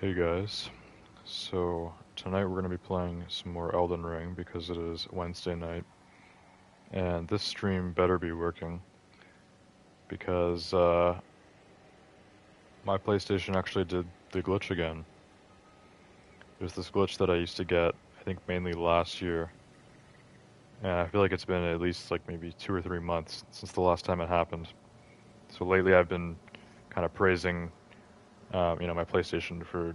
Hey guys, so tonight we're going to be playing some more Elden Ring because it is Wednesday night, and this stream better be working because my PlayStation actually did the glitch again. There's this glitch that I used to get, I think mainly last year, and I feel like it's been at least like maybe 2 or 3 months since the last time it happened. So lately I've been kind of praising, my PlayStation for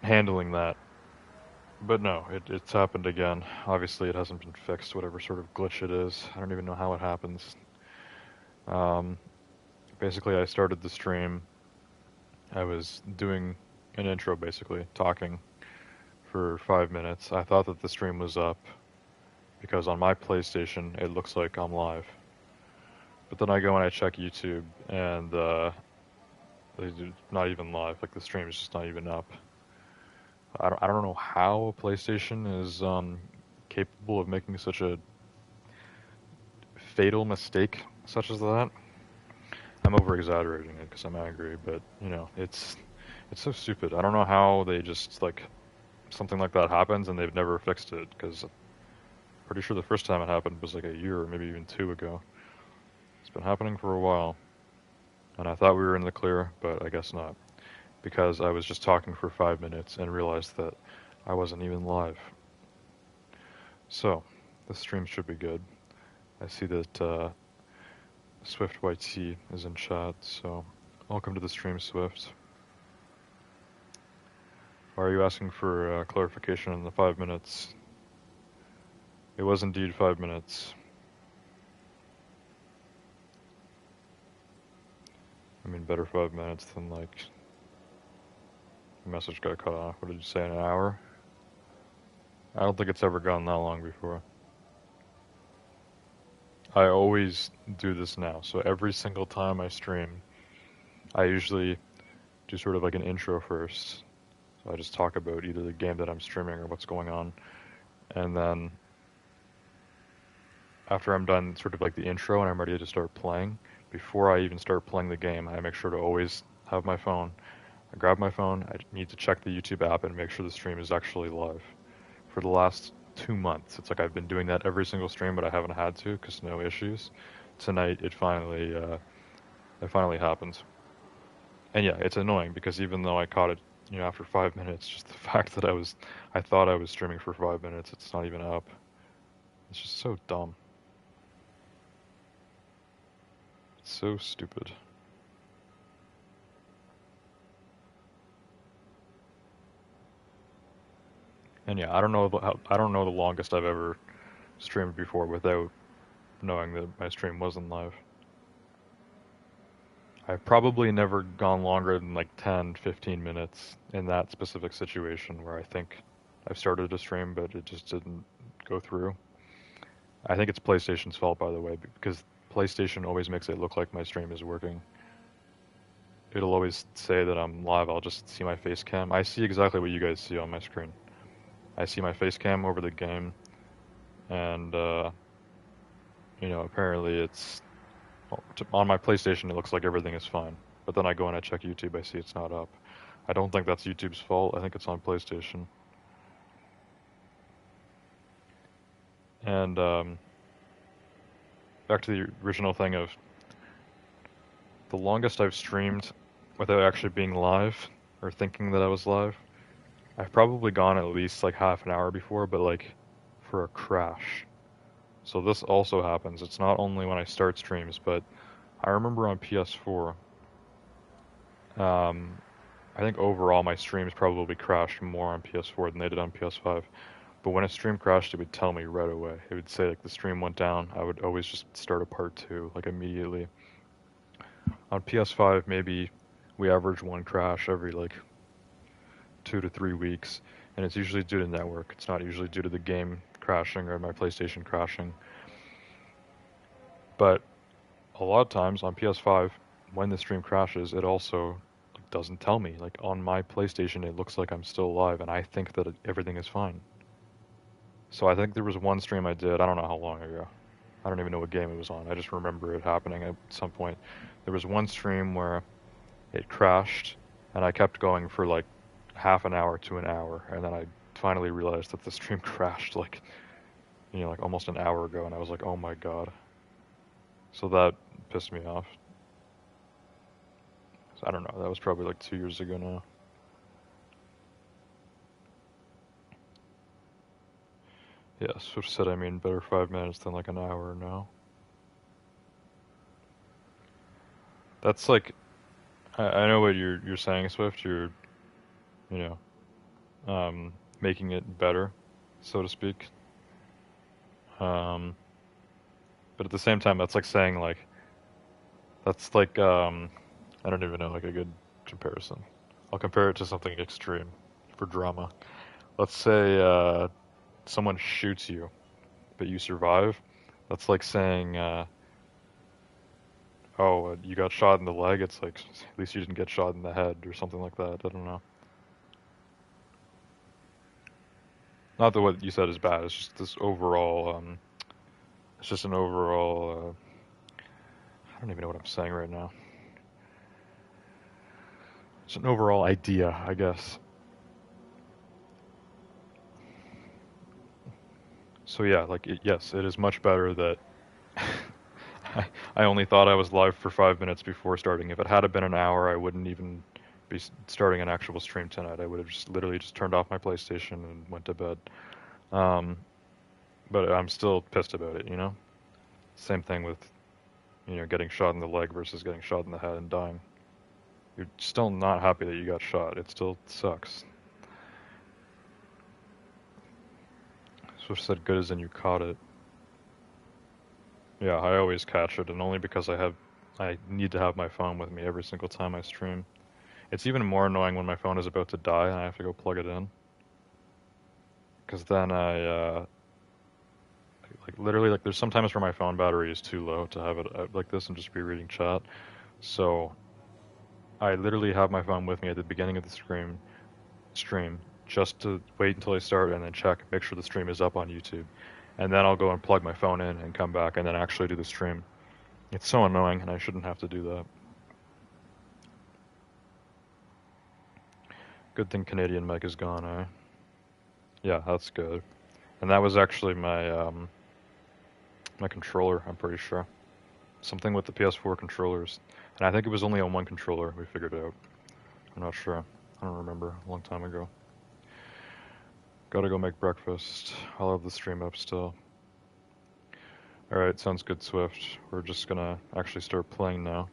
handling that. But no, it's happened again. Obviously, it hasn't been fixed, whatever sort of glitch it is. I don't even know how it happens. Um, Basically, I started the stream. I was doing an intro, basically, talking for 5 minutes. I thought that the stream was up because on my PlayStation, it looks like I'm live. But then I go and I check YouTube, and it's not even live. Like, the stream is just not even up. I don't know how a PlayStation is capable of making such a fatal mistake such as that. I'm over exaggerating it because I'm angry, but it's so stupid. I don't know how they just like something like that happens and they've never fixed it because I'm pretty sure the first time it happened was like a year or maybe even two ago. It's been happening for a while, and I thought we were in the clear, but I guess not because I was just talking for 5 minutes and realized that I wasn't even live. So the stream should be good. I see that Swift YT is in chat, so welcome to the stream, Swift. Why are you asking for clarification in the 5 minutes? It was indeed 5 minutes. I mean, better 5 minutes than like the message got cut off. What did you say, an hour? I don't think it's ever gone that long before. I always do this now, so every single time I stream, I usually do sort of like an intro first. So I just talk about either the game that I'm streaming or what's going on, and then after I'm done sort of like the intro and I'm ready to start playing, before I even start playing the game, I make sure to always have my phone. I grab my phone, I need to check the YouTube app and make sure the stream is actually live. For the last 2 months, it's like I've been doing that every single stream, but I haven't had to because no issues. Tonight, it finally happens. And yeah, it's annoying because even though I caught it, after 5 minutes, just the fact that I thought I was streaming for 5 minutes, it's not even up. It's just so dumb. It's so stupid. And yeah, I don't know the longest I've ever streamed before without knowing that my stream wasn't live. I've probably never gone longer than like 10, 15 minutes in that specific situation where I think I've started a stream but it just didn't go through. I think it's PlayStation's fault, by the way, because PlayStation always makes it look like my stream is working. It'll always say that I'm live. I'll just see my face cam. I see exactly what you guys see on my screen. I see my face cam over the game, and apparently it's on my PlayStation. It looks like everything is fine, but then I go and I check YouTube. I see it's not up. I don't think that's YouTube's fault. I think it's on PlayStation. And back to the original thing of the longest I've streamed without actually being live or thinking that I was live. I've probably gone at least like half an hour before, but like for a crash. So this also happens. It's not only when I start streams, but I remember on PS4, um, I think overall my streams probably crashed more on PS4 than they did on PS5. But when a stream crashed, it would tell me right away. It would say like the stream went down. I would always just start a part two like immediately. On PS5, maybe we average one crash every like 2 to 3 weeks, and it's usually due to network. It's not usually due to the game crashing or my PlayStation crashing. But a lot of times on PS5, when the stream crashes, it also doesn't tell me. Like on my PlayStation, it looks like I'm still alive, and I think that everything is fine. So I think there was one stream I did, I don't know how long ago. I don't even know what game it was on. I just remember it happening at some point. There was one stream where it crashed, and I kept going for like half an hour to an hour, and then I finally realized that the stream crashed like like almost an hour ago, and I was like, oh my god. So that pissed me off. So I don't know. That was probably like 2 years ago now. Yeah, Swift said, I mean, better 5 minutes than like an hour now. That's like, I know what you're saying, Swift. You're, you making it better, so to speak. Um, but at the same time, that's like saying like, that's like, I don't even know like a good comparison. I'll compare it to something extreme for drama. Let's say someone shoots you, but you survive. That's like saying, oh, you got shot in the leg. It's like at least you didn't get shot in the head or something like that. I don't know. Not that what you said is bad. It's just this overall. It's just an overall. I don't even know what I'm saying right now. It's an overall idea, I guess. So yeah, like yes, it is much better that I only thought I was live for 5 minutes before starting. If it had been an hour, I wouldn't even be starting an actual stream tonight. I would have just literally just turned off my PlayStation and went to bed. Um, but I'm still pissed about it, you know? Same thing with, getting shot in the leg versus getting shot in the head and dying. You're still not happy that you got shot. It still sucks. Swift said good as in you caught it. Yeah, I always catch it, and only because I need to have my phone with me every single time I stream. It's even more annoying when my phone is about to die and I have to go plug it in. Because then like literally, like there's sometimes where my phone battery is too low to have it out like this and just be reading chat. So I literally have my phone with me at the beginning of the stream just to wait until I start and then check, make sure the stream is up on YouTube. And then I'll go and plug my phone in and come back and then actually do the stream. It's so annoying and I shouldn't have to do that. Good thing Canadian mic is gone, eh? Yeah, that's good. And that was actually my controller, I'm pretty sure. Something with the PS4 controllers. And I think it was only on one controller we figured out. I'm not sure. I don't remember. A long time ago. Gotta go make breakfast. I'll have the stream up still. Alright, sounds good, Swift. We're just gonna actually start playing now.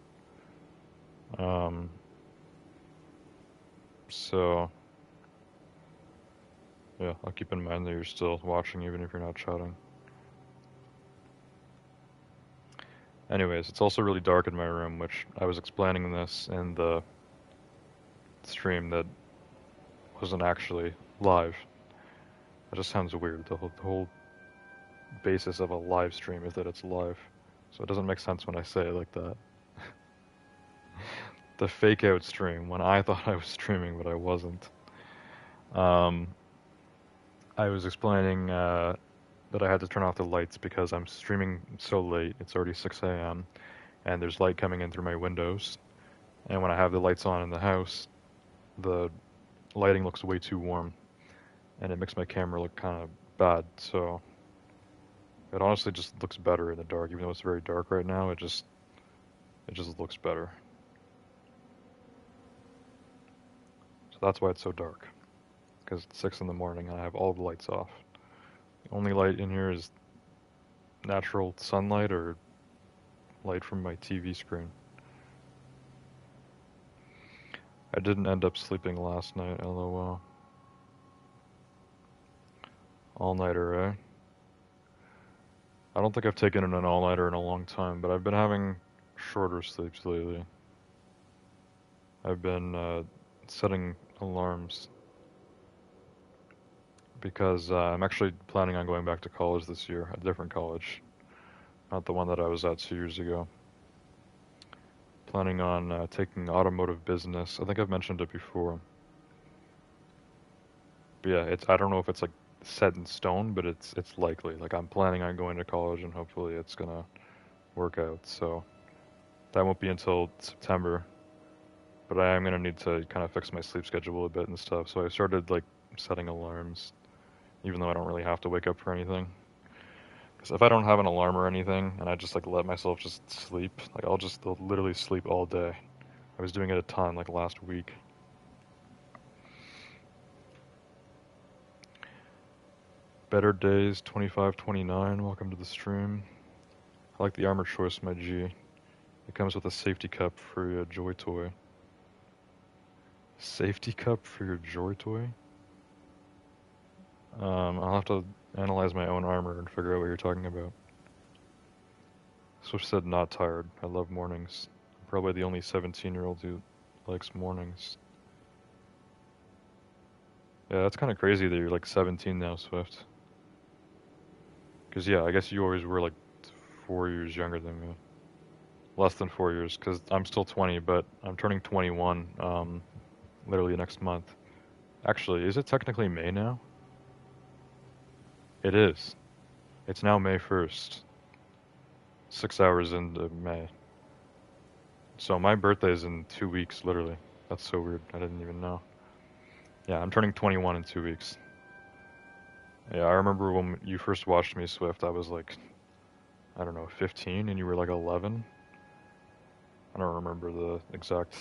So... yeah, I'll keep in mind that you're still watching even if you're not chatting. Anyways, it's also really dark in my room, which I was explaining this in the stream that wasn't actually live. That just sounds weird. The whole basis of a live stream is that it's live. So it doesn't make sense when I say it like that. The fake out stream, when I thought I was streaming, but I wasn't. I was explaining that I had to turn off the lights because I'm streaming so late. It's already 6 a.m. and there's light coming in through my windows. And when I have the lights on in the house, the lighting looks way too warm. And it makes my camera look kind of bad. So it honestly just looks better in the dark. Even though it's very dark right now, it just looks better. So that's why it's so dark. Because it's 6 in the morning and I have all the lights off. The only light in here is natural sunlight or light from my TV screen. I didn't end up sleeping last night, lol. All-nighter, eh? I don't think I've taken an all-nighter in a long time, but I've been having shorter sleeps lately. I've been setting alarms because I'm actually planning on going back to college this year, a different college, not the one that I was at 2 years ago. Planning on taking automotive business. I think I've mentioned it before. But yeah, I don't know if it's like set in stone, but it's likely. Like I'm planning on going to college and hopefully it's gonna work out. So that won't be until September. but I am gonna need to kind of fix my sleep schedule a bit and stuff. So I started like setting alarms, even though I don't really have to wake up for anything. Because if I don't have an alarm or anything, and I just like let myself just sleep, like I'll just literally sleep all day. I was doing it a ton like last week. Better Days 2529, welcome to the stream. I like the armor choice, my G. It comes with a safety cup for your Joy Toy. Safety cup for your Joy Toy? I'll have to analyze my own armor and figure out what you're talking about. Swift said not tired. I love mornings. I'm probably the only 17-year-old who likes mornings. Yeah, that's kind of crazy that you're like 17 now, Swift. Because yeah, I guess you always were like 4 years younger than me. Less than 4 years, because I'm still 20, but I'm turning 21 literally next month. Actually, is it technically May now? It is. It's now May 1st. 6 hours into May. So my birthday's in 2 weeks, literally. That's so weird. I didn't even know. Yeah, I'm turning 21 in 2 weeks. Yeah, I remember when you first watched me, Swift, I was like, I don't know, 15, and you were like 11. I don't remember the exact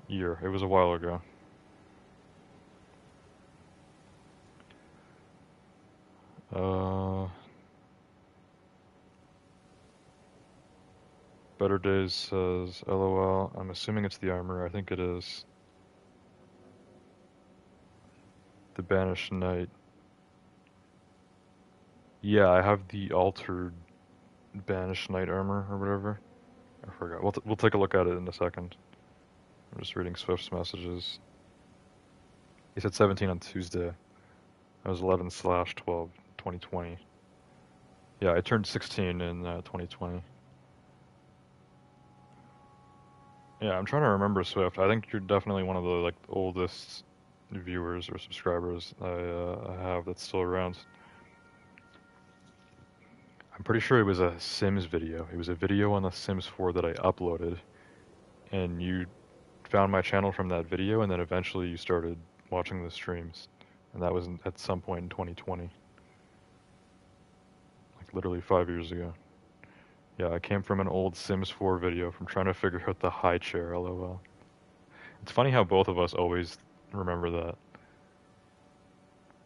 year. It was a while ago. Better Days says, LOL. I'm assuming it's the armor. I think it is. The Banished Knight. Yeah, I have the altered Banished Knight armor or whatever. I forgot. We'll take a look at it in a second. I'm just reading Swift's messages. He said 17 on Tuesday. I was 11/12, 2020. Yeah, I turned 16 in 2020. Yeah, I'm trying to remember Swift. I think you're definitely one of the like oldest viewers or subscribers I have that's still around. I'm pretty sure it was a Sims video. It was a video on the Sims 4 that I uploaded, and you found my channel from that video, and then eventually you started watching the streams, and that was at some point in 2020, like literally 5 years ago. Yeah, I came from an old Sims 4 video from trying to figure out the high chair, lol. It's funny how both of us always remember that.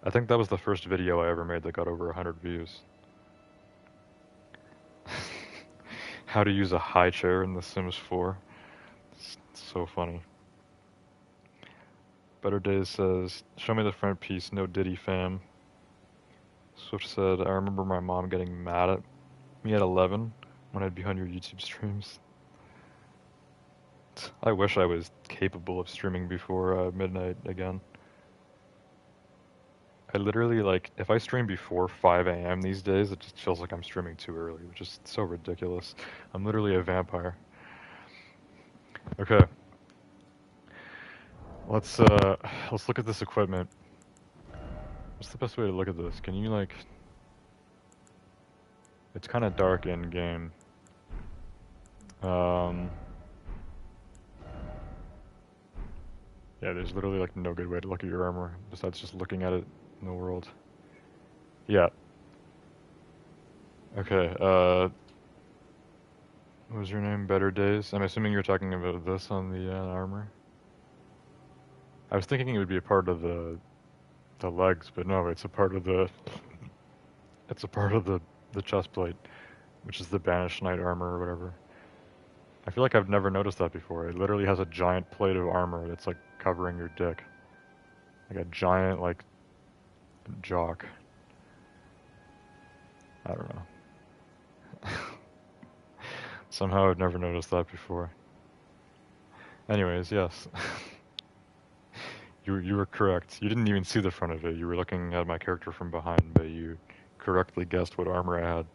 I think that was the first video I ever made that got over 100 views. How to use a high chair in The Sims 4. It's so funny. Better Days says, show me the front piece, no Diddy fam. Swift said, I remember my mom getting mad at me at 11 when I'd be on your YouTube streams. I wish I was capable of streaming before midnight again. I literally, like, if I stream before 5 a.m. these days, it just feels like I'm streaming too early, which is so ridiculous. I'm literally a vampire. Okay. Let's look at this equipment. What's the best way to look at this? Can you, like... It's kind of dark in-game. Yeah, there's literally, like, no good way to look at your armor, besides just looking at it in the world. Yeah. Okay, what was your name? Better Days? I'm assuming you're talking about this on the armor? I was thinking it would be a part of the legs, but no, it's a part of the... It's a part of the chest plate, which is the Banished Knight armor or whatever. I feel like I've never noticed that before. It literally has a giant plate of armor that's like covering your dick. Like a giant, like, jock. I don't know. Somehow I've never noticed that before. Anyways, yes. You were correct. You didn't even see the front of it. You were looking at my character from behind, but you correctly guessed what armor I had.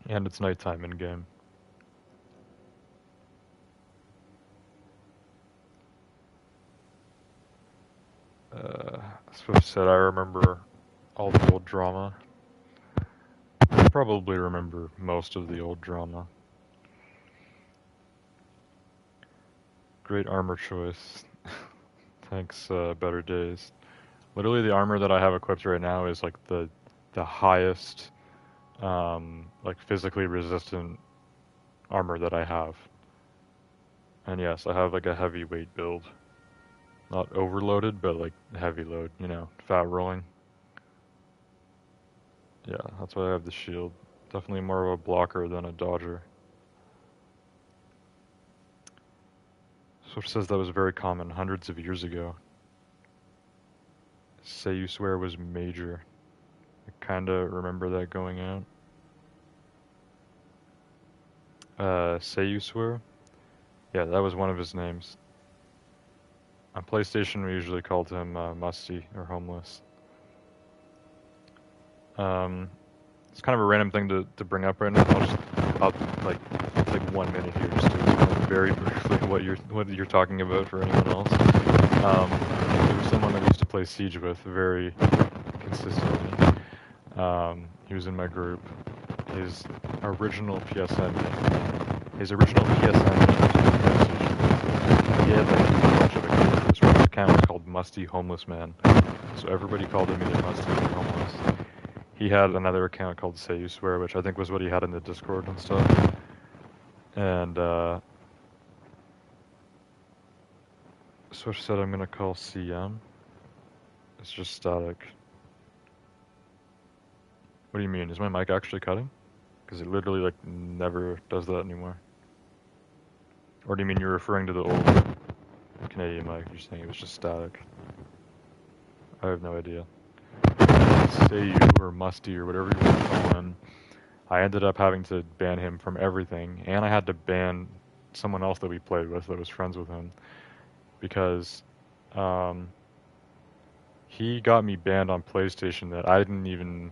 And it's nighttime in-game. Swift said, I remember all the old drama. I probably remember most of the old drama. Great armor choice. Thanks, Better Days. Literally, the armor that I have equipped right now is like the highest, like physically resistant armor that I have. And yes, I have like a heavyweight build. Not overloaded, but like heavy load, you know, fat rolling. Yeah, that's why I have the shield. Definitely more of a blocker than a dodger. Switch says that was very common hundreds of years ago. Say you swear was major. I kinda remember that going out. Say you swear? Yeah, that was one of his names. On PlayStation, we usually called him Musty or Homeless. It's kind of a random thing to bring up right now. I'll like take 1 minute here just to explain very briefly what you're talking about for anyone else. There was someone that we used to play Siege with very consistently. He was in my group. His original PSN name. His original PSN name. He had like a bunch of accounts. His first account was called Musty Homeless Man, so everybody called him either Musty or Homeless. He had another account called Say You Swear, which I think was what he had in the Discord and stuff. And Switch said I'm gonna call CM. It's just static. What do you mean? Is my mic actually cutting? Because it literally like never does that anymore. Or do you mean you're referring to the old Canadian mic? You're saying it was just static. I have no idea. Say You or Musty or whatever you want to call him. I ended up having to ban him from everything, and I had to ban someone else that we played with that was friends with him because he got me banned on PlayStation that I didn't even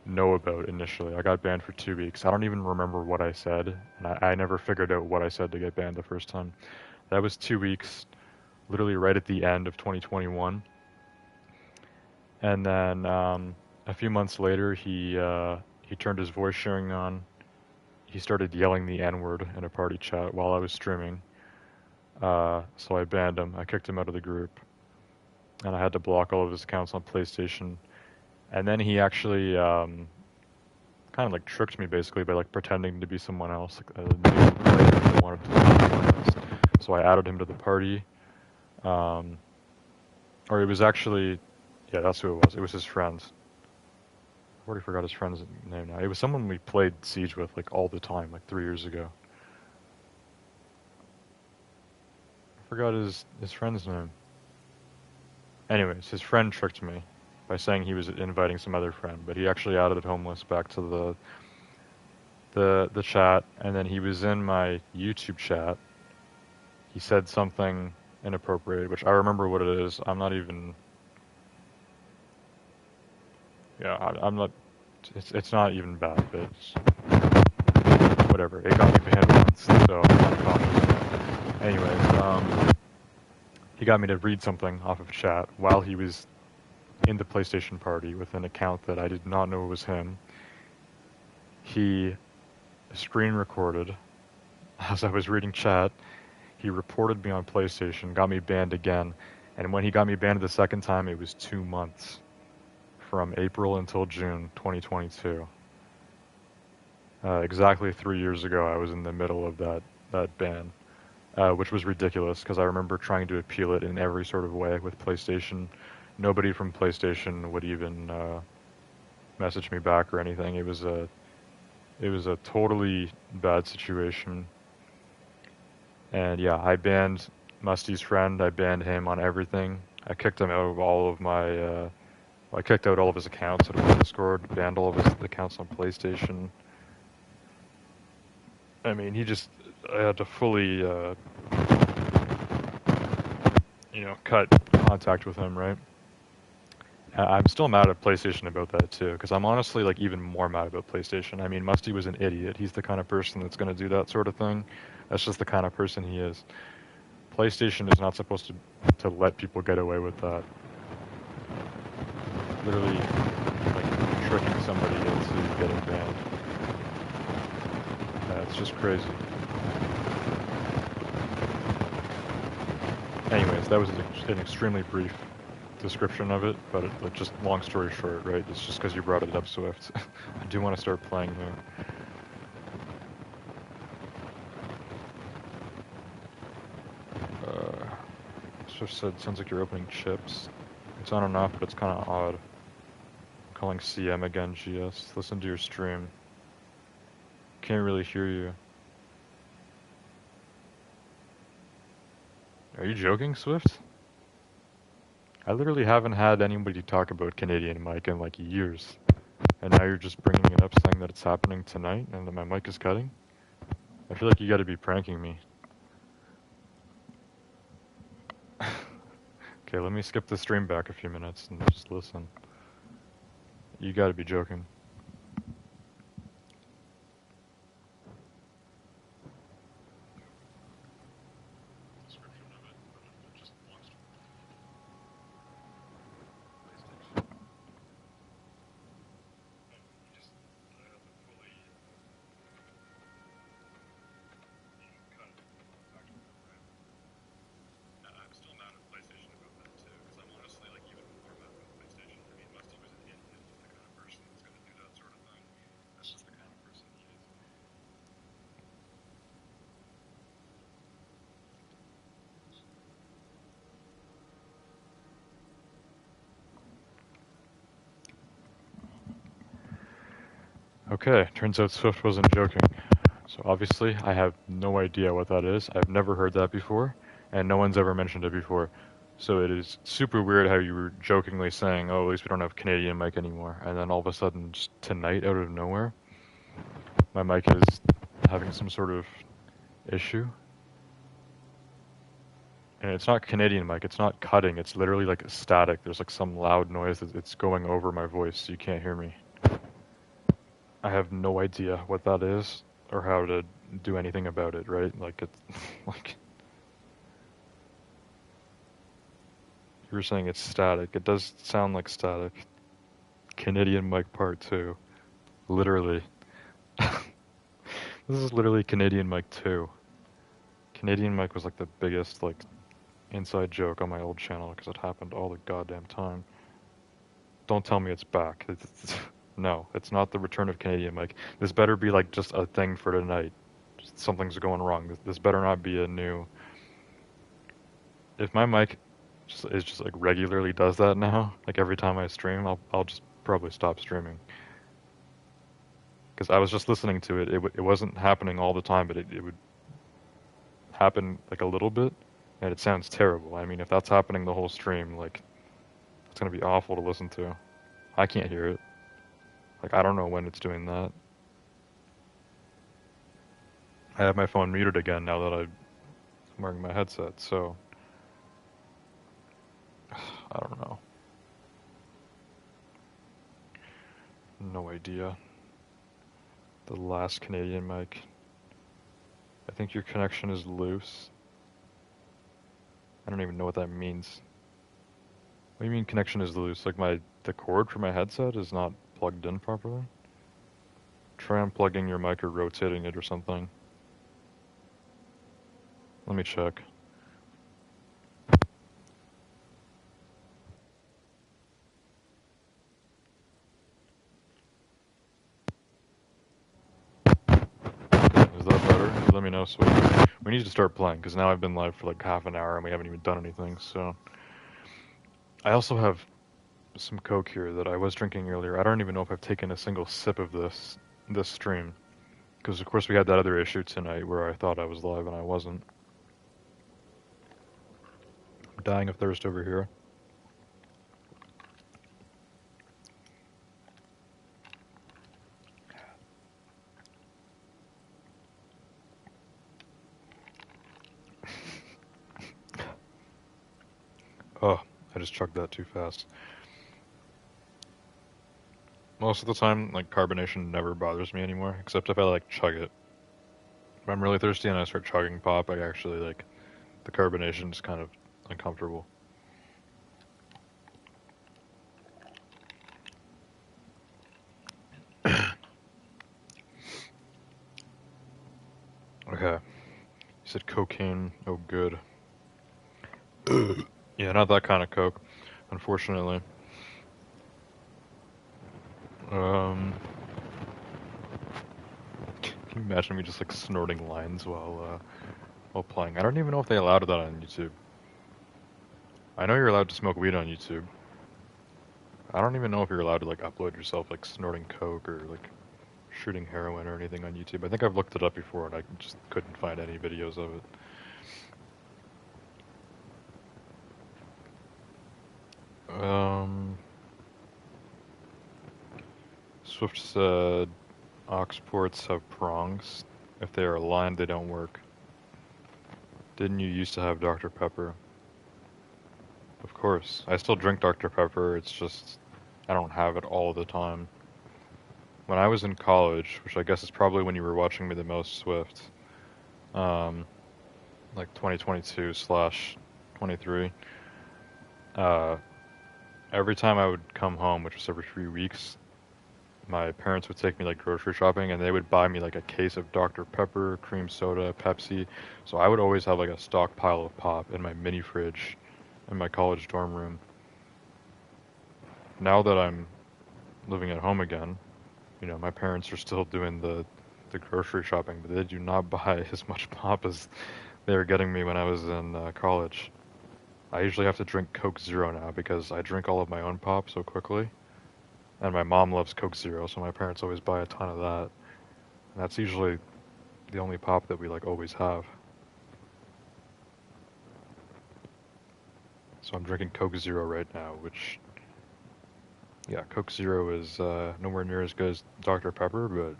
know about initially. I got banned for 2 weeks. I don't even remember what I said, and I never figured out what I said to get banned the first time. That was 2 weeks, literally right at the end of 2021. And then a few months later, he turned his voice sharing on. He started yelling the N-word in a party chat while I was streaming. So I banned him. I kicked him out of the group. And I had to block all of his accounts on PlayStation. And then he actually kind of like tricked me basically by like pretending to be someone else, like a new player that wanted to join us. So I added him to the party. Or it was actually, yeah, that's who it was. It was his friend. I already forgot his friend's name now. It was someone we played Siege with like all the time, like 3 years ago. I forgot his friend's name. Anyways, his friend tricked me by saying he was inviting some other friend, but he actually added Homeless back to the chat, and then he was in my YouTube chat. He said something inappropriate, which I remember what it is. I'm not even. Yeah, I'm not. It's not even bad, but it's whatever. It got me banned once, so I'm not cautious. Anyways, he got me to read something off of chat while he was in the PlayStation party with an account that I did not know was him. He screen recorded as I was reading chat. He reported me on PlayStation, got me banned again, and when he got me banned the second time, it was 2 months. From April until June 2022. Exactly 3 years ago, I was in the middle of that ban, which was ridiculous because I remember trying to appeal it in every sort of way with PlayStation. Nobody from PlayStation would even message me back or anything. It was a totally bad situation. And yeah, I banned Musty's friend. I banned him on everything. I kicked him out of all of my. I kicked out all of his accounts out of Discord, banned all of his accounts on PlayStation. I mean, I had to fully, cut contact with him, right? I'm still mad at PlayStation about that too, because I'm honestly like even more mad about PlayStation. I mean, Musty was an idiot. He's the kind of person that's going to do that sort of thing. That's just the kind of person he is. PlayStation is not supposed to let people get away with that. Literally like tricking somebody into getting banned. Yeah, it's just crazy. Anyways, that was an extremely brief description of it, but like, just long story short, right? It's just because you brought it up, Swift. I do want to start playing here. Swift said, sounds like you're opening chips. It's on and off, but it's kind of odd. Calling CM again, GS. Listen to your stream. Can't really hear you. Are you joking, Swift? I literally haven't had anybody talk about Canadian mic in like years. And now you're just bringing it up saying that it's happening tonight and that my mic is cutting? I feel like you gotta be pranking me. Okay, let me skip the stream back a few minutes and just listen. You gotta be joking. Okay, turns out Swift wasn't joking. So obviously, I have no idea what that is. I've never heard that before, and no one's ever mentioned it before. So it is super weird how you were jokingly saying, oh, at least we don't have Canadian mic anymore. And then all of a sudden, just tonight, out of nowhere, my mic is having some sort of issue. And it's not Canadian mic, it's not cutting, it's literally like static. There's like some loud noise that's going over my voice, so you can't hear me. I have no idea what that is or how to do anything about it, right? Like it's like you were saying it's static. It does sound like static. Canadian mic part 2. Literally. This is literally Canadian mic 2. Canadian mic was like the biggest like inside joke on my old channel because it happened all the goddamn time. Don't tell me it's back. No, it's not the return of Canadian mic. This better be like just a thing for tonight. Just something's going wrong. This better not be a new. If my mic is just like regularly does that now, like every time I stream, I'll just probably stop streaming. Because I was just listening to it. It wasn't happening all the time, but it would happen like a little bit, and it sounds terrible. I mean, if that's happening the whole stream, like it's gonna be awful to listen to. I can't hear it. Like I don't know when it's doing that. I have my phone muted again now that I'm wearing my headset, so I don't know. No idea. The last Canadian mic. I think your connection is loose. I don't even know what that means. What do you mean connection is loose? Like the cord for my headset is not plugged in properly? Try unplugging your mic or rotating it or something. Let me check. Is that better? Let me know so we need to start playing because now I've been live for like half an hour and we haven't even done anything, so. I also have some Coke here that I was drinking earlier. I don't even know if I've taken a single sip of this stream. Because of course we had that other issue tonight where I thought I was live and I wasn't. I'm dying of thirst over here. Oh, I just chugged that too fast. Most of the time, like, carbonation never bothers me anymore, except if I, like, chug it. If I'm really thirsty and I start chugging pop, I actually, like, the carbonation is kind of uncomfortable. Okay. You said cocaine. Oh, good. Yeah, not that kind of Coke, unfortunately. Um, can you imagine me just like snorting lines while playing? I don't even know if they allowed that on YouTube. I know you're allowed to smoke weed on YouTube. I don't even know if you're allowed to like upload yourself like snorting Coke or like shooting heroin or anything on YouTube. I think I've looked it up before and I just couldn't find any videos of it. Swift said aux ports have prongs. If they are aligned, they don't work. Didn't you used to have Dr. Pepper? Of course. I still drink Dr. Pepper, it's just I don't have it all the time. When I was in college, which I guess is probably when you were watching me the most, Swift, um, like 2022 slash 23, uh, every time I would come home, which was every 3 weeks, my parents would take me like grocery shopping and they would buy me like a case of Dr. Pepper, cream soda, Pepsi. So I would always have like a stockpile of pop in my mini fridge in my college dorm room. Now that I'm living at home again, my parents are still doing the grocery shopping, but they do not buy as much pop as they were getting me when I was in college. I usually have to drink Coke Zero now because I drink all of my own pop so quickly. And my mom loves Coke Zero, so my parents always buy a ton of that. And that's usually the only pop that we like always have. So I'm drinking Coke Zero right now, which, yeah, Coke Zero is nowhere near as good as Dr. Pepper, but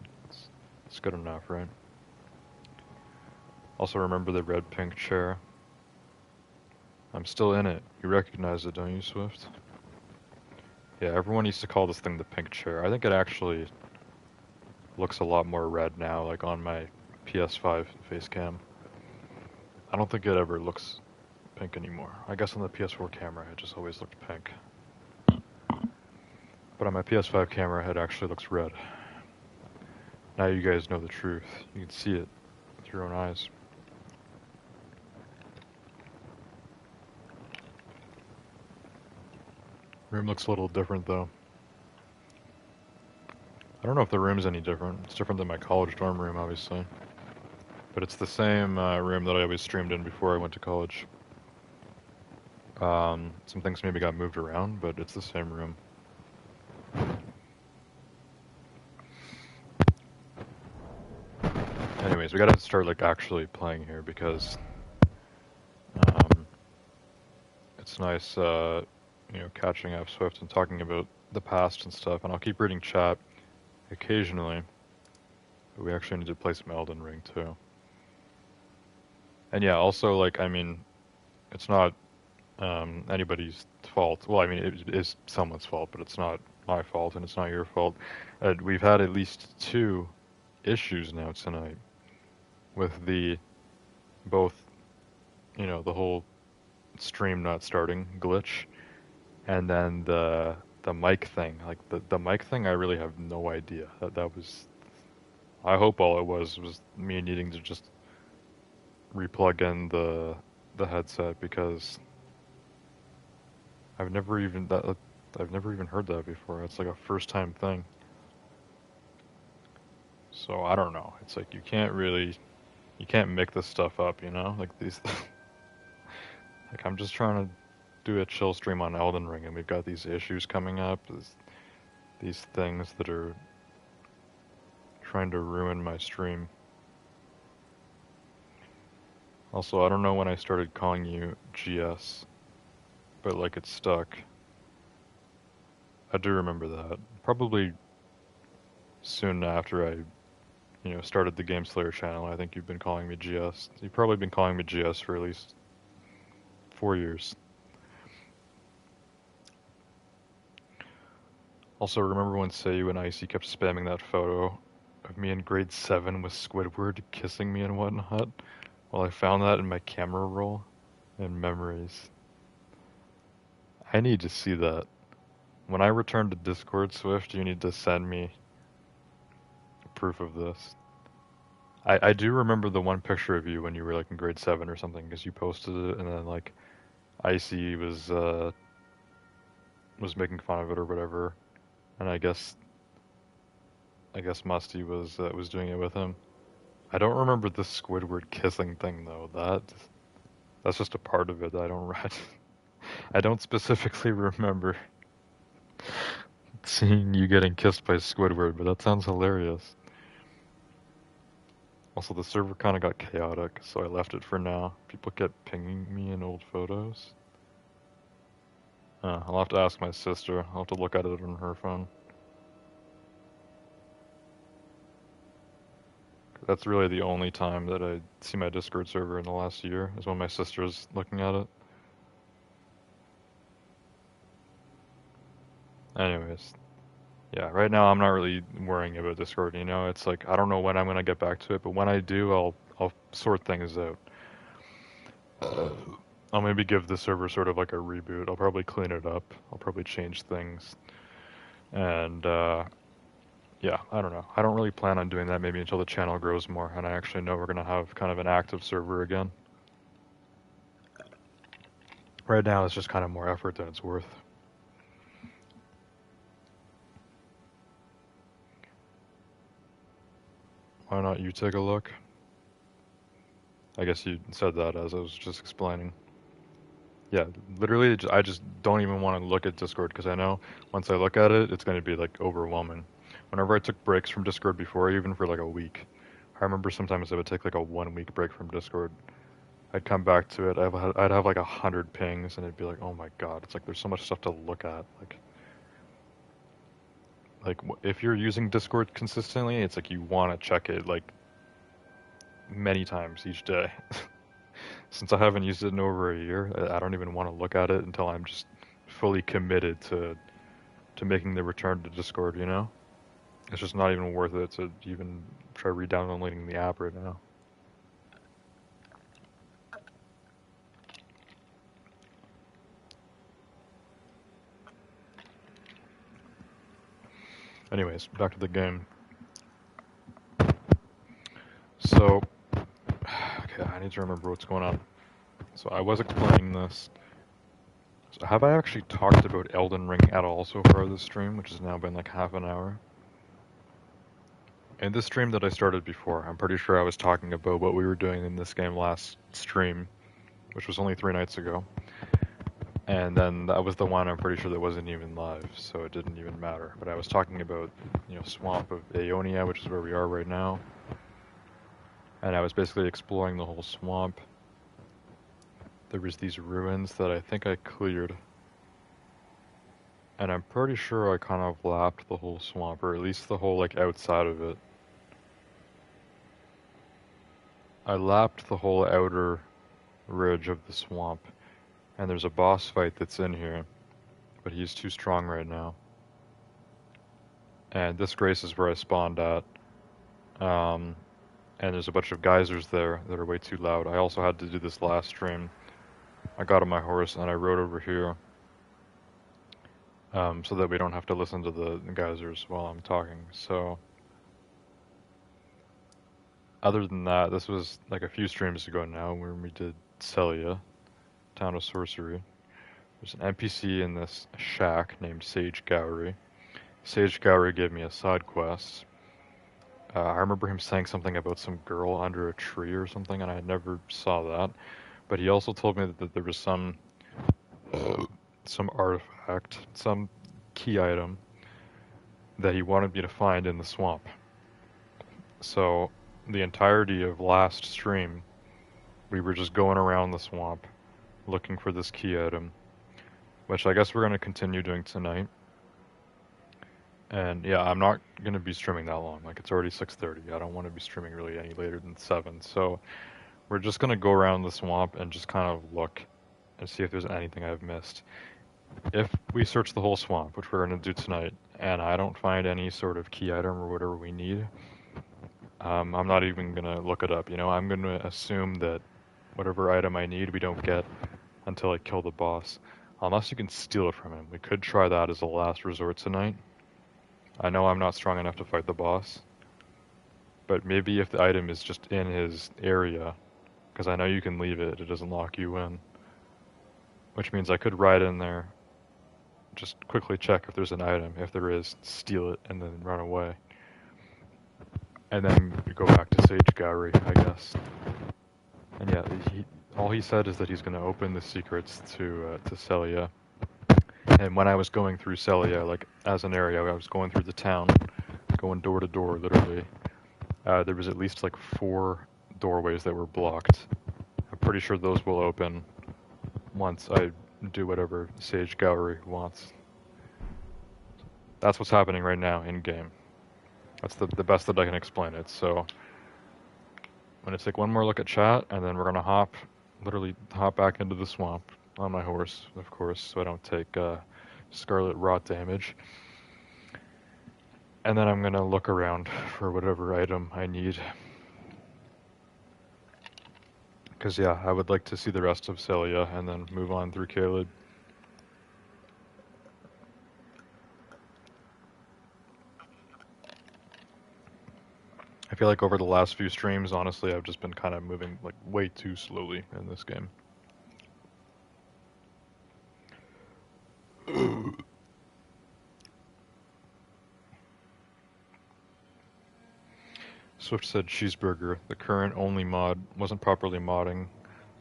it's good enough, right? Also remember the red pink chair. I'm still in it. You recognize it, don't you, Swift? Yeah, everyone used to call this thing the pink chair. I think it actually looks a lot more red now, like on my PS5 face cam. I don't think it ever looks pink anymore. I guess on the PS4 camera it just always looked pink. But on my PS5 camera it actually looks red. Now you guys know the truth. You can see it with your own eyes. Room looks a little different though. I don't know if the room's any different. It's different than my college dorm room, obviously. But it's the same room that I always streamed in before I went to college. Some things maybe got moved around, but it's the same room. Anyways, we gotta start like actually playing here because it's nice, catching up Swift and talking about the past and stuff. And I'll keep reading chat occasionally, but we actually need to play some Elden Ring too. And yeah, also like it's not anybody's fault. Well, I mean, it is someone's fault, but it's not my fault and it's not your fault. We've had at least 2 issues now tonight with both, the whole stream not starting glitch, and then the mic thing. Like the mic thing, I really have no idea. That was. I hope all it was me needing to just replug in the headset because I've never even heard that before. It's like a first time thing. So I don't know. It's like you can't make this stuff up, Like these like I'm just trying to do a chill stream on Elden Ring and we've got these issues coming up, these things that are trying to ruin my stream. Also, I don't know when I started calling you GS, but like it's stuck. I do remember that. Probably soon after I started the Game Slayer channel, I think you've been calling me GS. You've probably been calling me GS for at least 4 years. Also, remember when Seiyu and Icy kept spamming that photo of me in grade 7 with Squidward kissing me and whatnot? Well, I found that in my camera roll and memories. I need to see that. When I return to Discord, Swift, you need to send me proof of this. I do remember the one picture of you when you were like in grade 7 or something, because you posted it, and then like Icy was making fun of it or whatever, and I guess Musty was doing it with him. I don't remember the Squidward kissing thing though. That's just a part of it. I don't specifically remember seeing you getting kissed by Squidward, but that sounds hilarious. Also, the server kind of got chaotic, so I left it for now. People kept pinging me in old photos. I'll have to ask my sister. I'll have to look at it on her phone. That's really the only time that I see my Discord server in the last year, is when my sister's looking at it. Anyways, yeah, right now I'm not really worrying about Discord, you know? It's like, I don't know when I'm gonna get back to it, but when I do, I'll sort things out. I'll maybe give the server sort of like a reboot. I'll probably clean it up. I'll probably change things. And, yeah, I don't know. I don't really plan on doing that maybe until the channel grows more and I actually know we're gonna have kind of an active server again. Right now it's just kind of more effort than it's worth. Why not you take a look? I guess you said that as I was just explaining. Yeah, literally, I just don't even want to look at Discord because I know once I look at it, it's going to be like overwhelming. Whenever I took breaks from Discord before, even for like a week, I remember sometimes I would take like a 1 week break from Discord. I'd come back to it, I'd have like 100 pings, and it'd be like, oh my god, it's like there's so much stuff to look at. Like if you're using Discord consistently, it's like you want to check it like many times each day. Since I haven't used it in over a year, I don't even want to look at it until I'm just fully committed to making the return to Discord, you know? It's just not even worth it to even try re-downloading the app right now. Anyways, back to the game. So, okay, I need to remember what's going on. So I was explaining this. So have I actually talked about Elden Ring at all so far this stream, which has now been like half an hour? In this stream that I started before, I'm pretty sure I was talking about what we were doing in this game last stream, which was only 3 nights ago. And then that was the one I'm pretty sure that wasn't even live, so it didn't even matter. But I was talking about, Swamp of Aeonia, which is where we are right now. And I was basically exploring the whole swamp. There was these ruins that I think I cleared. And I'm pretty sure I kind of lapped the whole swamp, or at least the whole, like, outside of it. I lapped the whole outer ridge of the swamp. And there's a boss fight that's in here, but he's too strong right now. And this grace is where I spawned at. And there's a bunch of geysers there that are way too loud. I also had to do this last stream. I got on my horse and I rode over here. So that we don't have to listen to the geysers while I'm talking. So, other than that, this was like a few streams ago now when we did Celia, Town of Sorcery. There's an NPC in this shack named Sage Gowry. Sage Gowry gave me a side quest. I remember him saying something about some girl under a tree or something, and I never saw that. But he also told me that there was some artifact, some key item that he wanted me to find in the swamp. So the entirety of last stream, we were just going around the swamp looking for this key item, which I guess we're going to continue doing tonight. And yeah, I'm not going to be streaming that long. Like, it's already 6:30. I don't want to be streaming really any later than 7. So we're just going to go around the swamp and just kind of look and see if there's anything I've missed. If we search the whole swamp, which we're going to do tonight, and I don't find any sort of key item or whatever we need, I'm not even going to look it up. I'm going to assume that whatever item I need, we don't get until I kill the boss. Unless you can steal it from him. We could try that as a last resort tonight. I know I'm not strong enough to fight the boss, but maybe if the item is just in his area, because I know you can leave it, it doesn't lock you in. which means I could ride in there, just quickly check if there's an item. If there is, steal it, and then run away. And then go back to Sage Gallery, I guess. And yeah, all he said is that he's going to open the secrets to Celia. And when I was going through Celia, like as an area, I was going through the town, going door to door, literally. There was at least like 4 doorways that were blocked. I'm pretty sure those will open once I do whatever Sage Gallery wants. That's what's happening right now in game. That's the best that I can explain it. So I'm gonna take one more look at chat, and then we're gonna literally hop back into the swamp on my horse, of course, so I don't take scarlet rot damage. And then I'm gonna look around for whatever item I need. Because yeah, I would like to see the rest of Celia and then move on through Caelid. I feel like over the last few streams, honestly, I've just been kind of moving like way too slowly in this game. Swift said cheeseburger. The current only mod wasn't properly modding.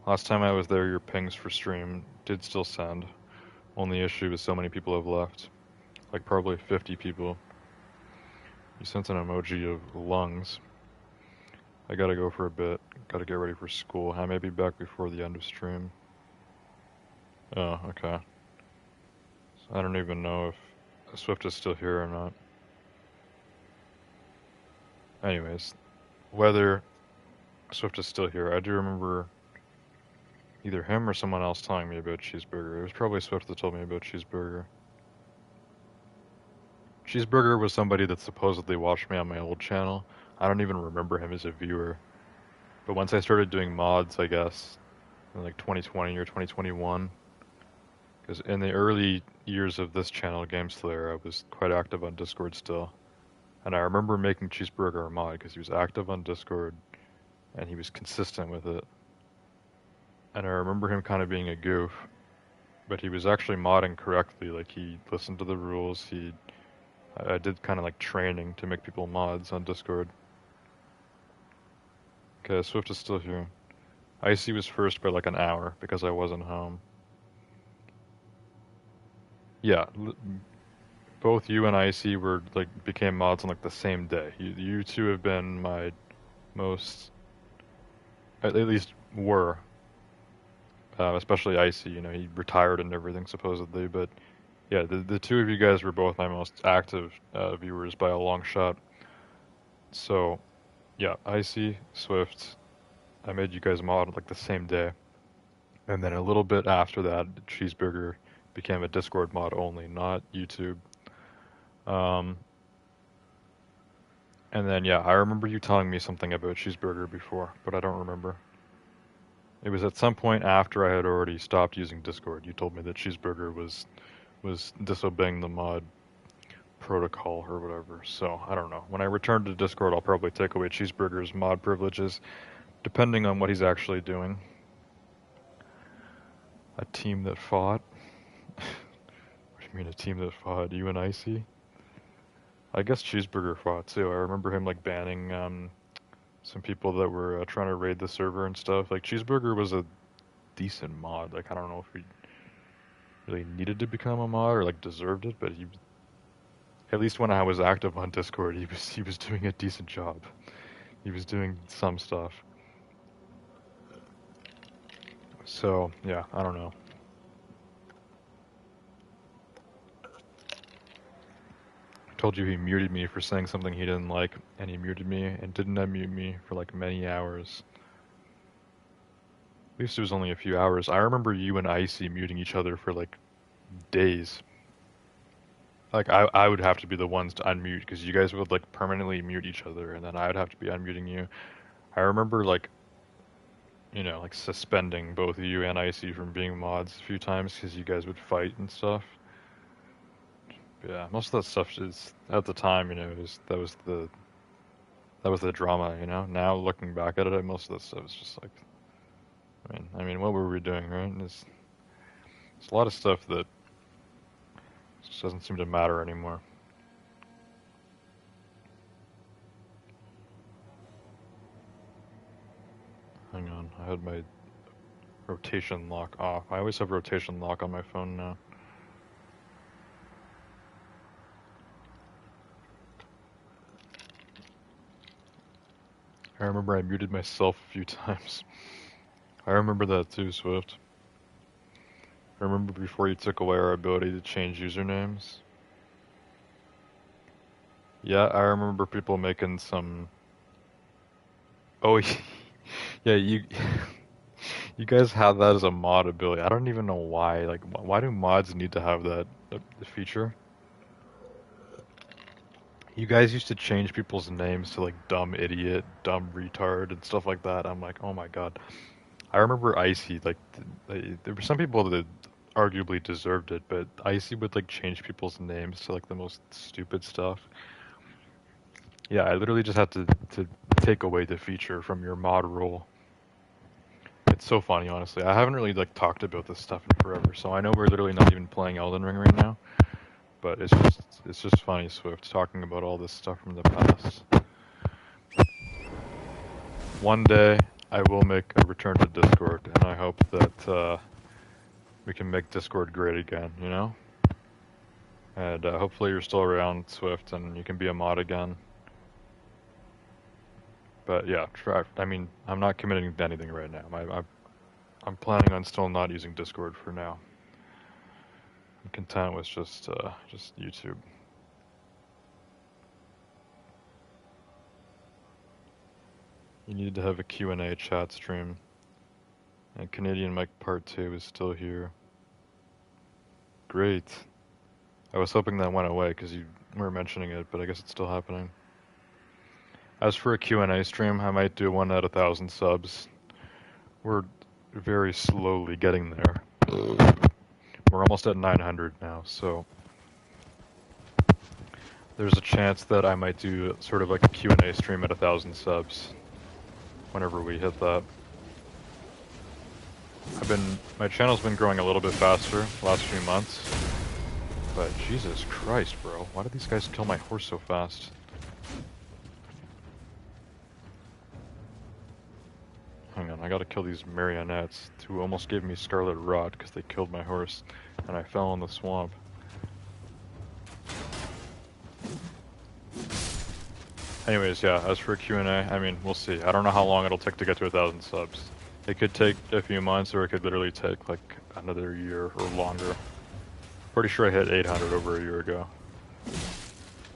Last time I was there, your pings for stream did still send. Only issue is so many people have left. Like probably 50 people. You sent an emoji of lungs. I gotta go for a bit. Gotta get ready for school. I may be back before the end of stream. Oh, okay. So I don't even know if Swift is still here or not. Anyways, whether Swift is still here, I do remember either him or someone else telling me about cheeseburger. It was probably Swift that told me about cheeseburger. Cheeseburger was somebody that supposedly watched me on my old channel. I don't even remember him as a viewer. But once I started doing mods, I guess, in like 2020 or 2021, because in the early years of this channel, GameSlayer, I was quite active on Discord still. And I remember making Cheeseburger a mod because he was active on Discord and he was consistent with it. And I remember him kind of being a goof, but he was actually modding correctly. Like he listened to the rules. I did kind of like training to make people mods on Discord. Okay, Swift is still here. Icy was first by like an hour because I wasn't home. Yeah, both you and Icy were like became mods on like the same day. You two have been my most, at least were, especially Icy. You know, he retired and everything supposedly, but yeah, the two of you guys were both my most active viewers by a long shot. So yeah, Icy, Swift, I made you guys mod like the same day, and then a little bit after that, Cheeseburger became a Discord mod only, not YouTube. And then, yeah, I remember you telling me something about Cheeseburger before, but I don't remember. It was at some point after I had already stopped using Discord. You told me that Cheeseburger was disobeying the mod protocol or whatever. So, I don't know. When I return to Discord, I'll probably take away Cheeseburger's mod privileges, depending on what he's actually doing. A team that fought? What do you mean a team that fought? You and Icy? I guess Cheeseburger fought too. I remember him like banning some people that were trying to raid the server and stuff. Like Cheeseburger was a decent mod. Like I don't know if he really needed to become a mod or like deserved it, but he, at least when I was active on Discord, he was doing a decent job. He was doing some stuff. So yeah, I don't know. I told you he muted me for saying something he didn't like, and he muted me and didn't unmute me for like many hours. At least it was only a few hours. I remember you and Icy muting each other for like days. Like I would have to be the ones to unmute because you guys would like permanently mute each other, and then I would have to be unmuting you. I remember like, you know, like suspending both you and Icy from being mods a few times because you guys would fight and stuff. But yeah, most of that stuff is at the time, you know, that was the drama, you know. Now looking back at it, most of that stuff is just like, I mean, what were we doing, right? There's a lot of stuff that just doesn't seem to matter anymore. Hang on, I had my rotation lock off. I always have rotation lock on my phone now. I remember I muted myself a few times. I remember that too, Swift. I remember before you took away our ability to change usernames. Yeah, I remember people making some... Oh, yeah, you you guys have that as a mod ability. I don't even know why. Like, why do mods need to have that feature? You guys used to change people's names to like dumb idiot, dumb retard, and stuff like that. I'm like, oh my god. I remember Icy, like, there were some people that arguably deserved it, but Icy would like change people's names to like the most stupid stuff. Yeah, I literally just had to take away the feature from your mod rule. It's so funny, honestly. I haven't really like talked about this stuff in forever, so I know we're literally not even playing Elden Ring right now. But it's just funny, Swift, talking about all this stuff from the past. One day I will make a return to Discord, and I hope that we can make Discord great again, you know? And hopefully you're still around, Swift, and you can be a mod again. But yeah, I mean, I'm not committing to anything right now. I'm planning on still not using Discord for now. I'm content with just YouTube. You need to have a Q&A chat stream. And Canadian Mike Part 2 is still here. Great. I was hoping that went away because you were mentioning it, but I guess it's still happening. As for a Q&A stream, I might do one at 1,000 subs. We're very slowly getting there. We're almost at 900 now, so there's a chance that I might do sort of like a Q&A stream at 1,000 subs whenever we hit that. My channel's been growing a little bit faster the last few months, but Jesus Christ, bro, why did these guys kill my horse so fast? Hang on, I gotta kill these marionettes who almost gave me scarlet rot because they killed my horse and I fell in the swamp. Anyways, yeah, as for Q&A, I mean, we'll see. I don't know how long it'll take to get to 1,000 subs. It could take a few months, or it could literally take like another year or longer. Pretty sure I hit 800 over a year ago.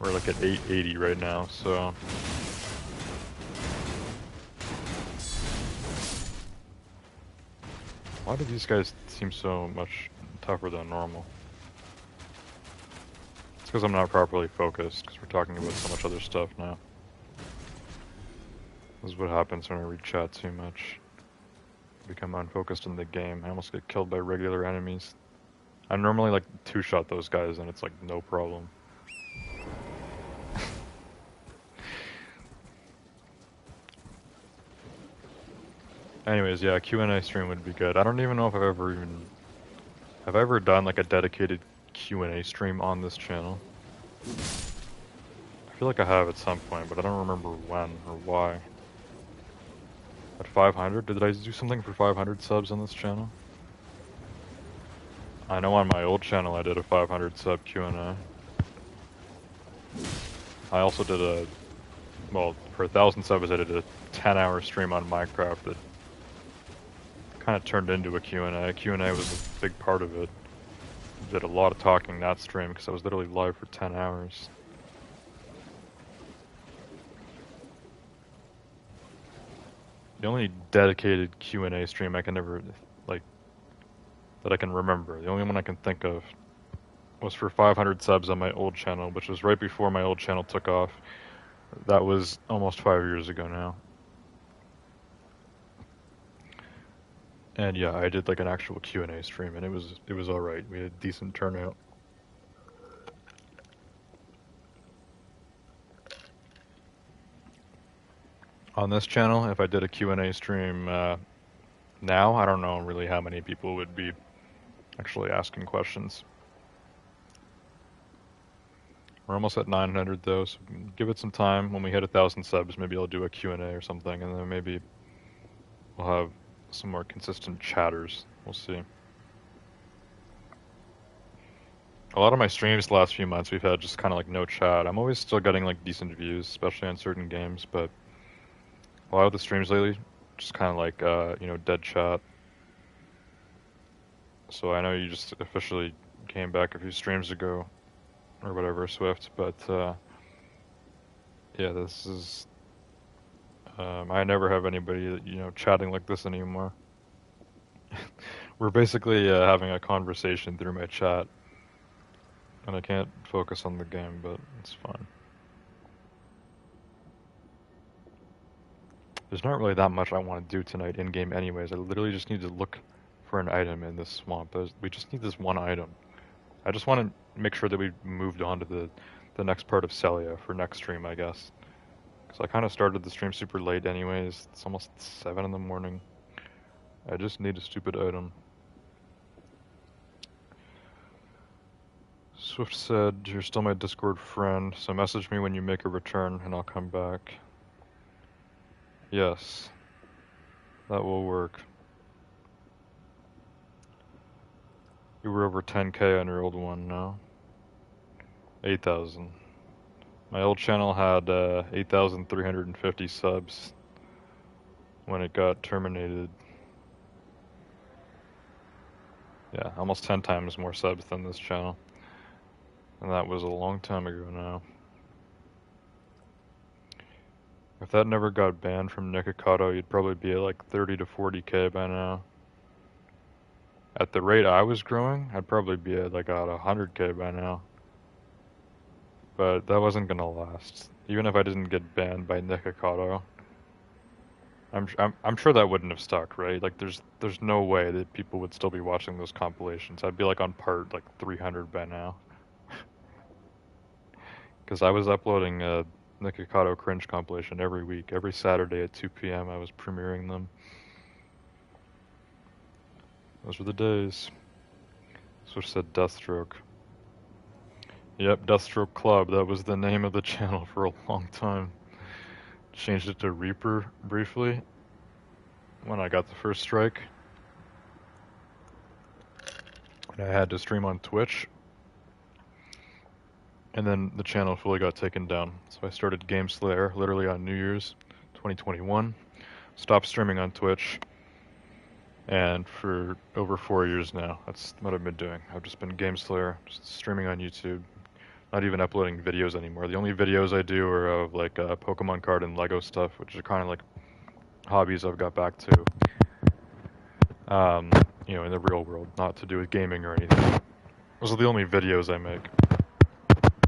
We're like at 880 right now, so... Why do these guys seem so much tougher than normal? It's because I'm not properly focused, because we're talking about so much other stuff now. This is what happens when I read chat too much. I become unfocused in the game. I almost get killed by regular enemies. I normally like two-shot those guys and it's like no problem. Anyways, yeah, Q&A stream would be good. I don't even know if have I ever done like a dedicated Q&A stream on this channel? I feel like I have at some point, but I don't remember when or why. At 500? Did I do something for 500 subs on this channel? I know on my old channel I did a 500 sub Q&A. I also did well, for 1,000 subs I did a 10-hour stream on Minecraft that kind of turned into a Q&A. Q&A was a big part of it. I did a lot of talking that stream because I was literally live for 10 hours. The only dedicated Q&A stream I can ever, like, that I can remember, the only one I can think of, was for 500 subs on my old channel, which was right before my old channel took off. That was almost 5 years ago now. And yeah, I did like an actual Q&A stream, and it was alright. We had a decent turnout. On this channel, if I did a Q&A stream now, I don't know really how many people would be actually asking questions. We're almost at 900 though, so give it some time. When we hit 1,000 subs, maybe I'll do a Q&A or something, and then maybe we'll have some more consistent chatters. We'll see. A lot of my streams the last few months, we've had just kind of like no chat. I'm always still getting like decent views, especially on certain games, but a lot of the streams lately, just kind of like, dead chat. So I know you just officially came back a few streams ago, or whatever, Swift, but yeah, this is, I never have anybody, chatting like this anymore. We're basically having a conversation through my chat, and I can't focus on the game, but it's fine. There's not really that much I want to do tonight in-game anyways. I literally just need to look for an item in this swamp. We just need this one item. I just want to make sure that we moved on to the next part of Celia for next stream, I guess. Because I kind of started the stream super late anyways. It's almost 7 in the morning. I just need a stupid item. Swift said, you're still my Discord friend, so message me when you make a return and I'll come back. Yes. That will work. You were over 10k on your old one, no? 8,000. My old channel had 8,350 subs when it got terminated. Yeah, almost 10 times more subs than this channel. And that was a long time ago now. If that never got banned from Nikocado, you'd probably be at like 30 to 40k by now. At the rate I was growing, I'd probably be at like 100k by now. But that wasn't gonna last. Even if I didn't get banned by Nikocado, I'm sure that wouldn't have stuck, right? Like there's no way that people would still be watching those compilations. I'd be like on part like 300 by now. Because I was uploading a Nikocado cringe compilation every week. Every Saturday at 2 p.m. I was premiering them. Those were the days. Switch said Deathstroke. Yep, Deathstroke Club. That was the name of the channel for a long time. Changed it to Reaper briefly when I got the first strike. And I had to stream on Twitch. And then the channel fully got taken down. So I started Game Slayer literally on New Year's 2021. Stopped streaming on Twitch. And for over 4 years now, that's what I've been doing. I've just been Game Slayer, just streaming on YouTube. Not even uploading videos anymore. The only videos I do are of like Pokemon card and Lego stuff, which are kind of like hobbies I've got back to. In the real world, not to do with gaming or anything. Those are the only videos I make.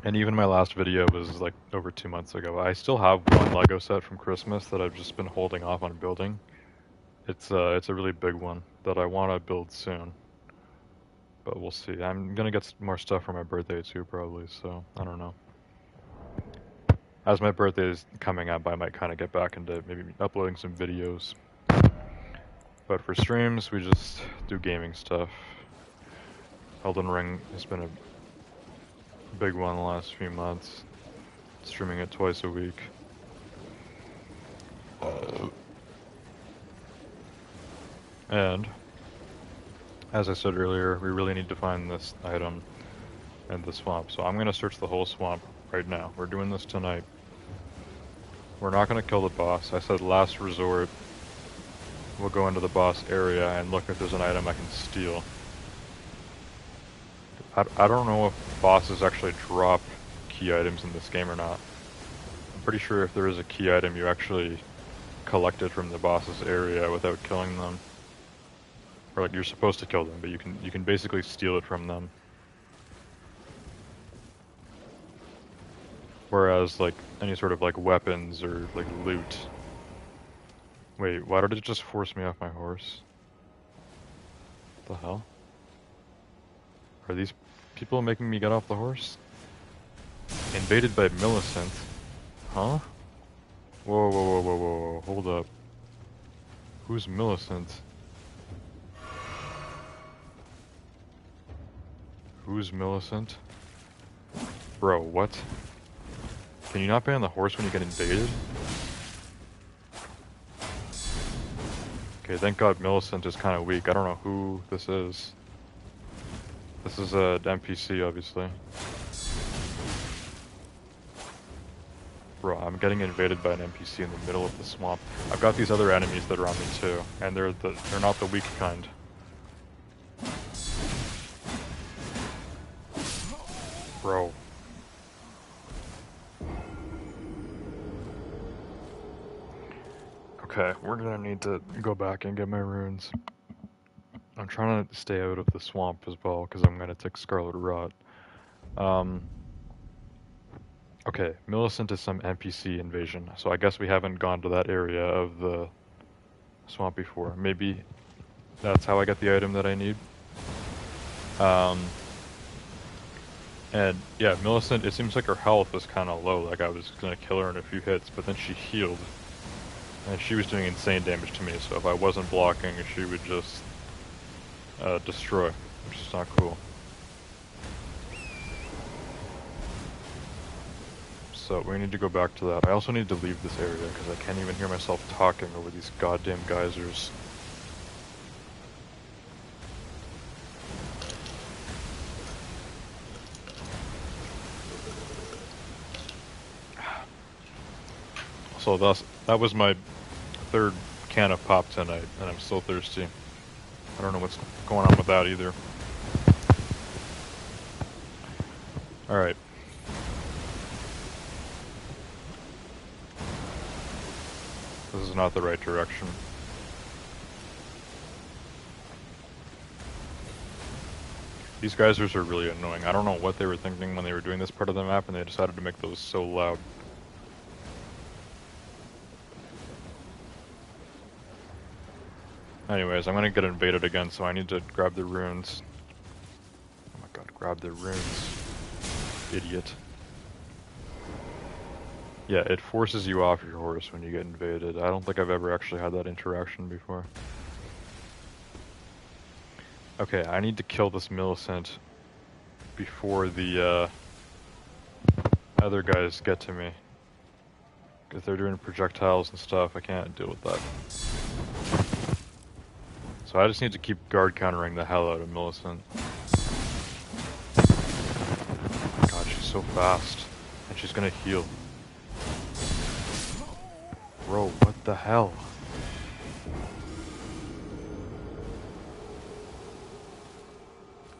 And even my last video was like over 2 months ago. I still have one Lego set from Christmas that I've just been holding off on building. It's a really big one that I want to build soon. But we'll see. I'm gonna get more stuff for my birthday too, probably, so I don't know. As my birthday is coming up, I might kind of get back into maybe uploading some videos. But for streams, we just do gaming stuff. Elden Ring has been a big one the last few months. Streaming it twice a week. And as I said earlier, we really need to find this item in the swamp. So I'm going to search the whole swamp right now. We're doing this tonight. We're not going to kill the boss. I said last resort. We'll go into the boss area and look if there's an item I can steal. I don't know if bosses actually drop key items in this game or not. I'm pretty sure if there is a key item, you actually collect it from the boss's area without killing them. Or like you're supposed to kill them, but you can basically steal it from them. Whereas like any sort of like weapons or like loot. Wait, why did it just force me off my horse? What the hell? Are these people making me get off the horse? Invaded by Millicent. Huh? Whoa, whoa, whoa, whoa, whoa, hold up. Who's Millicent? Who's Millicent? Bro, what? Can you not ban the horse when you get invaded? Okay, thank God Millicent is kind of weak. I don't know who this is. This is an NPC, obviously. Bro, I'm getting invaded by an NPC in the middle of the swamp. I've got these other enemies that are on me too, and they're not the weak kind. Bro. Okay, we're gonna need to go back and get my runes. I'm trying to stay out of the swamp as well, because I'm gonna take Scarlet Rot. Okay, Millicent is some NPC invasion, so I guess we haven't gone to that area of the swamp before. Maybe that's how I get the item that I need. And yeah, Millicent, it seems like her health was kind of low, like I was gonna kill her in a few hits, but then she healed. And she was doing insane damage to me, so if I wasn't blocking, she would just destroy, which is not cool. So we need to go back to that. I also need to leave this area because I can't even hear myself talking over these goddamn geysers. So that was my third can of pop tonight, and I'm still thirsty. I don't know what's going on with that either. Alright. This is not the right direction. These geysers are really annoying. I don't know what they were thinking when they were doing this part of the map, and they decided to make those so loud. Anyways, I'm gonna get invaded again, so I need to grab the runes. Oh my god, grab the runes. Idiot. Yeah, it forces you off your horse when you get invaded. I don't think I've ever actually had that interaction before. Okay, I need to kill this Millicent before the other guys get to me. Because they're doing projectiles and stuff, I can't deal with that. So I just need to keep guard countering the hell out of Millicent. God, she's so fast. And she's gonna heal. Bro, what the hell?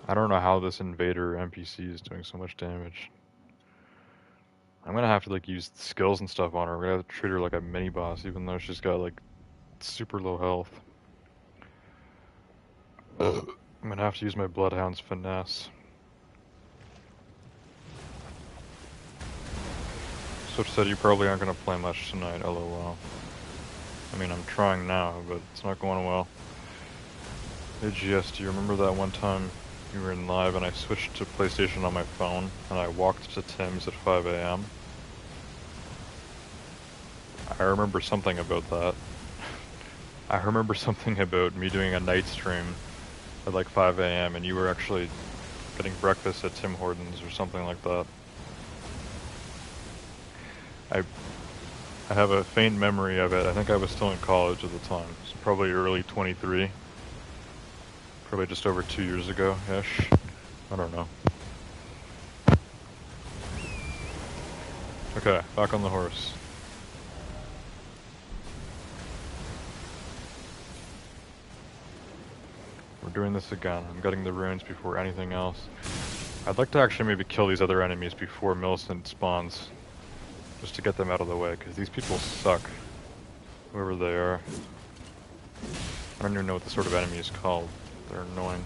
I don't know how this invader NPC is doing so much damage. I'm gonna have to like use skills and stuff on her. We're gonna have to treat her like a mini boss, even though she's got like super low health. I'm gonna have to use my Bloodhound's finesse. Switch said you probably aren't gonna play much tonight, lol. I mean, I'm trying now, but it's not going well. Hey GS, do you remember that one time you were in live and I switched to PlayStation on my phone and I walked to Tim's at 5 AM? I remember something about that. I remember something about me doing a night stream at like 5 AM and you were actually getting breakfast at Tim Hortons or something like that. I have a faint memory of it. I think I was still in college at the time. It's probably early 23. Probably just over 2 years ago-ish. I don't know. Okay, back on the horse. We're doing this again. I'm getting the runes before anything else. I'd like to actually maybe kill these other enemies before Millicent spawns. Just to get them out of the way, because these people suck. Whoever they are. I don't even know what the sort of enemy is called. They're annoying.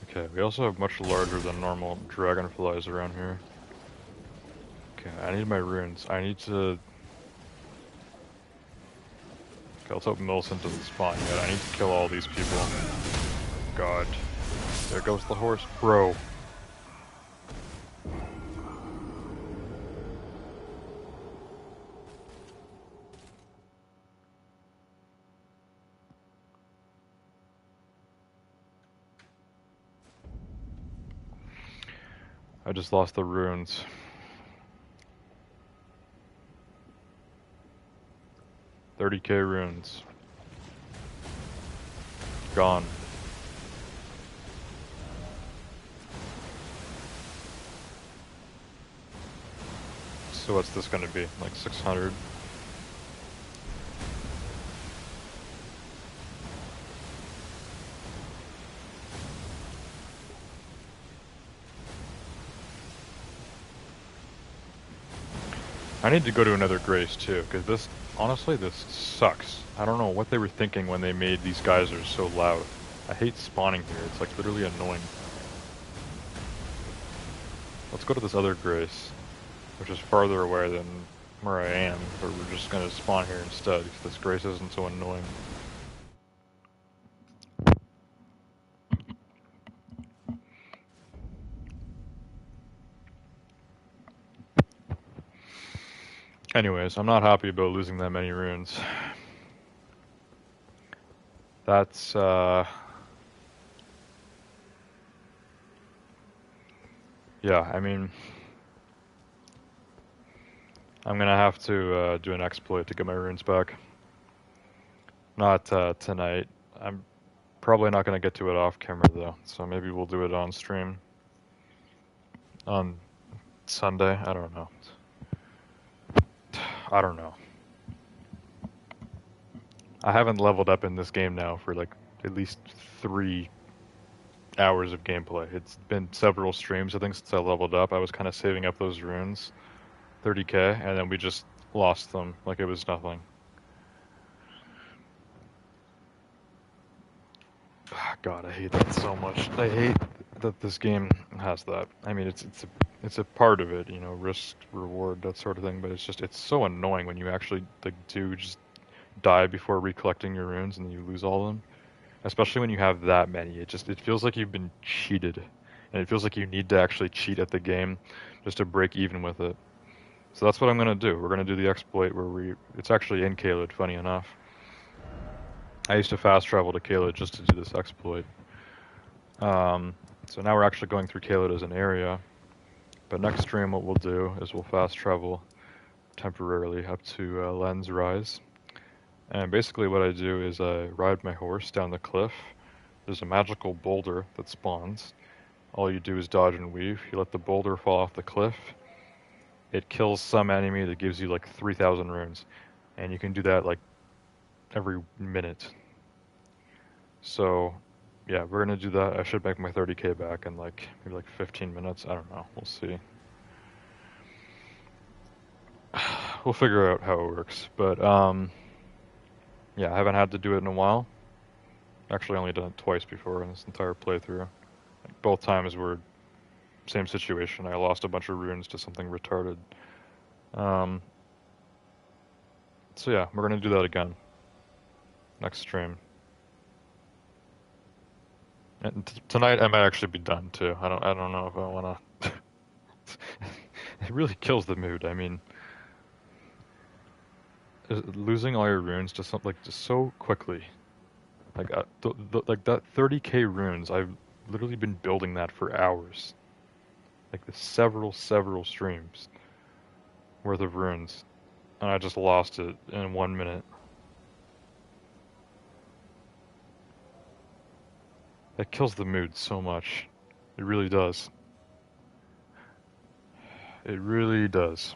Okay, we also have much larger than normal dragonflies around here. Okay, I need my runes. I need to... Okay, let's hope Millicent doesn't spawn yet. I need to kill all these people. God. There goes the horse. Bro. I just lost the runes. $30K runes. Gone. So what's this gonna be? Like 600? I need to go to another Grace too, because this, honestly, this sucks. I don't know what they were thinking when they made these geysers so loud. I hate spawning here, it's like literally annoying. Let's go to this other Grace, which is farther away than where I am, but we're just gonna spawn here instead, because this Grace isn't so annoying. Anyways, I'm not happy about losing that many runes. That's, yeah, I mean, I'm gonna have to do an exploit to get my runes back. Not tonight. I'm probably not gonna get to it off camera though, so maybe we'll do it on stream on Sunday. I don't know. I don't know. I haven't leveled up in this game now for like at least 3 hours of gameplay. It's been several streams, I think, since I leveled up. I was kind of saving up those runes, 30K, and then we just lost them like it was nothing. God, I hate that so much. I hate that this game has that. I mean, it's a part of it, you know, risk, reward, that sort of thing. But it's so annoying when you actually like do just die before recollecting your runes and then you lose all of them. Especially when you have that many. It feels like you've been cheated, and it feels like you need to actually cheat at the game just to break even with it. So that's what I'm gonna do. We're gonna do the exploit where it's actually in Caelid, funny enough. I used to fast travel to Caelid just to do this exploit. So now we're actually going through Caelid as an area. But next stream what we'll do is we'll fast travel temporarily up to Lens Rise. And basically what I do is I ride my horse down the cliff. There's a magical boulder that spawns. All you do is dodge and weave. You let the boulder fall off the cliff. It kills some enemy that gives you like 3,000 runes. And you can do that like every minute. So yeah, we're gonna do that. I should make my 30K back in like maybe like 15 minutes. I don't know. We'll see. We'll figure out how it works. But yeah, I haven't had to do it in a while. Actually, only done it twice before in this entire playthrough. Both times were same situation. I lost a bunch of runes to something retarded. So yeah, we're gonna do that again next stream. And tonight I might actually be done too. I don't know if I wanna. It really kills the mood. I mean, losing all your runes just just so quickly. Like like that 30K runes, I've literally been building that for hours. Like the several streams worth of runes, and I just lost it in 1 minute. That kills the mood so much. It really does. It really does.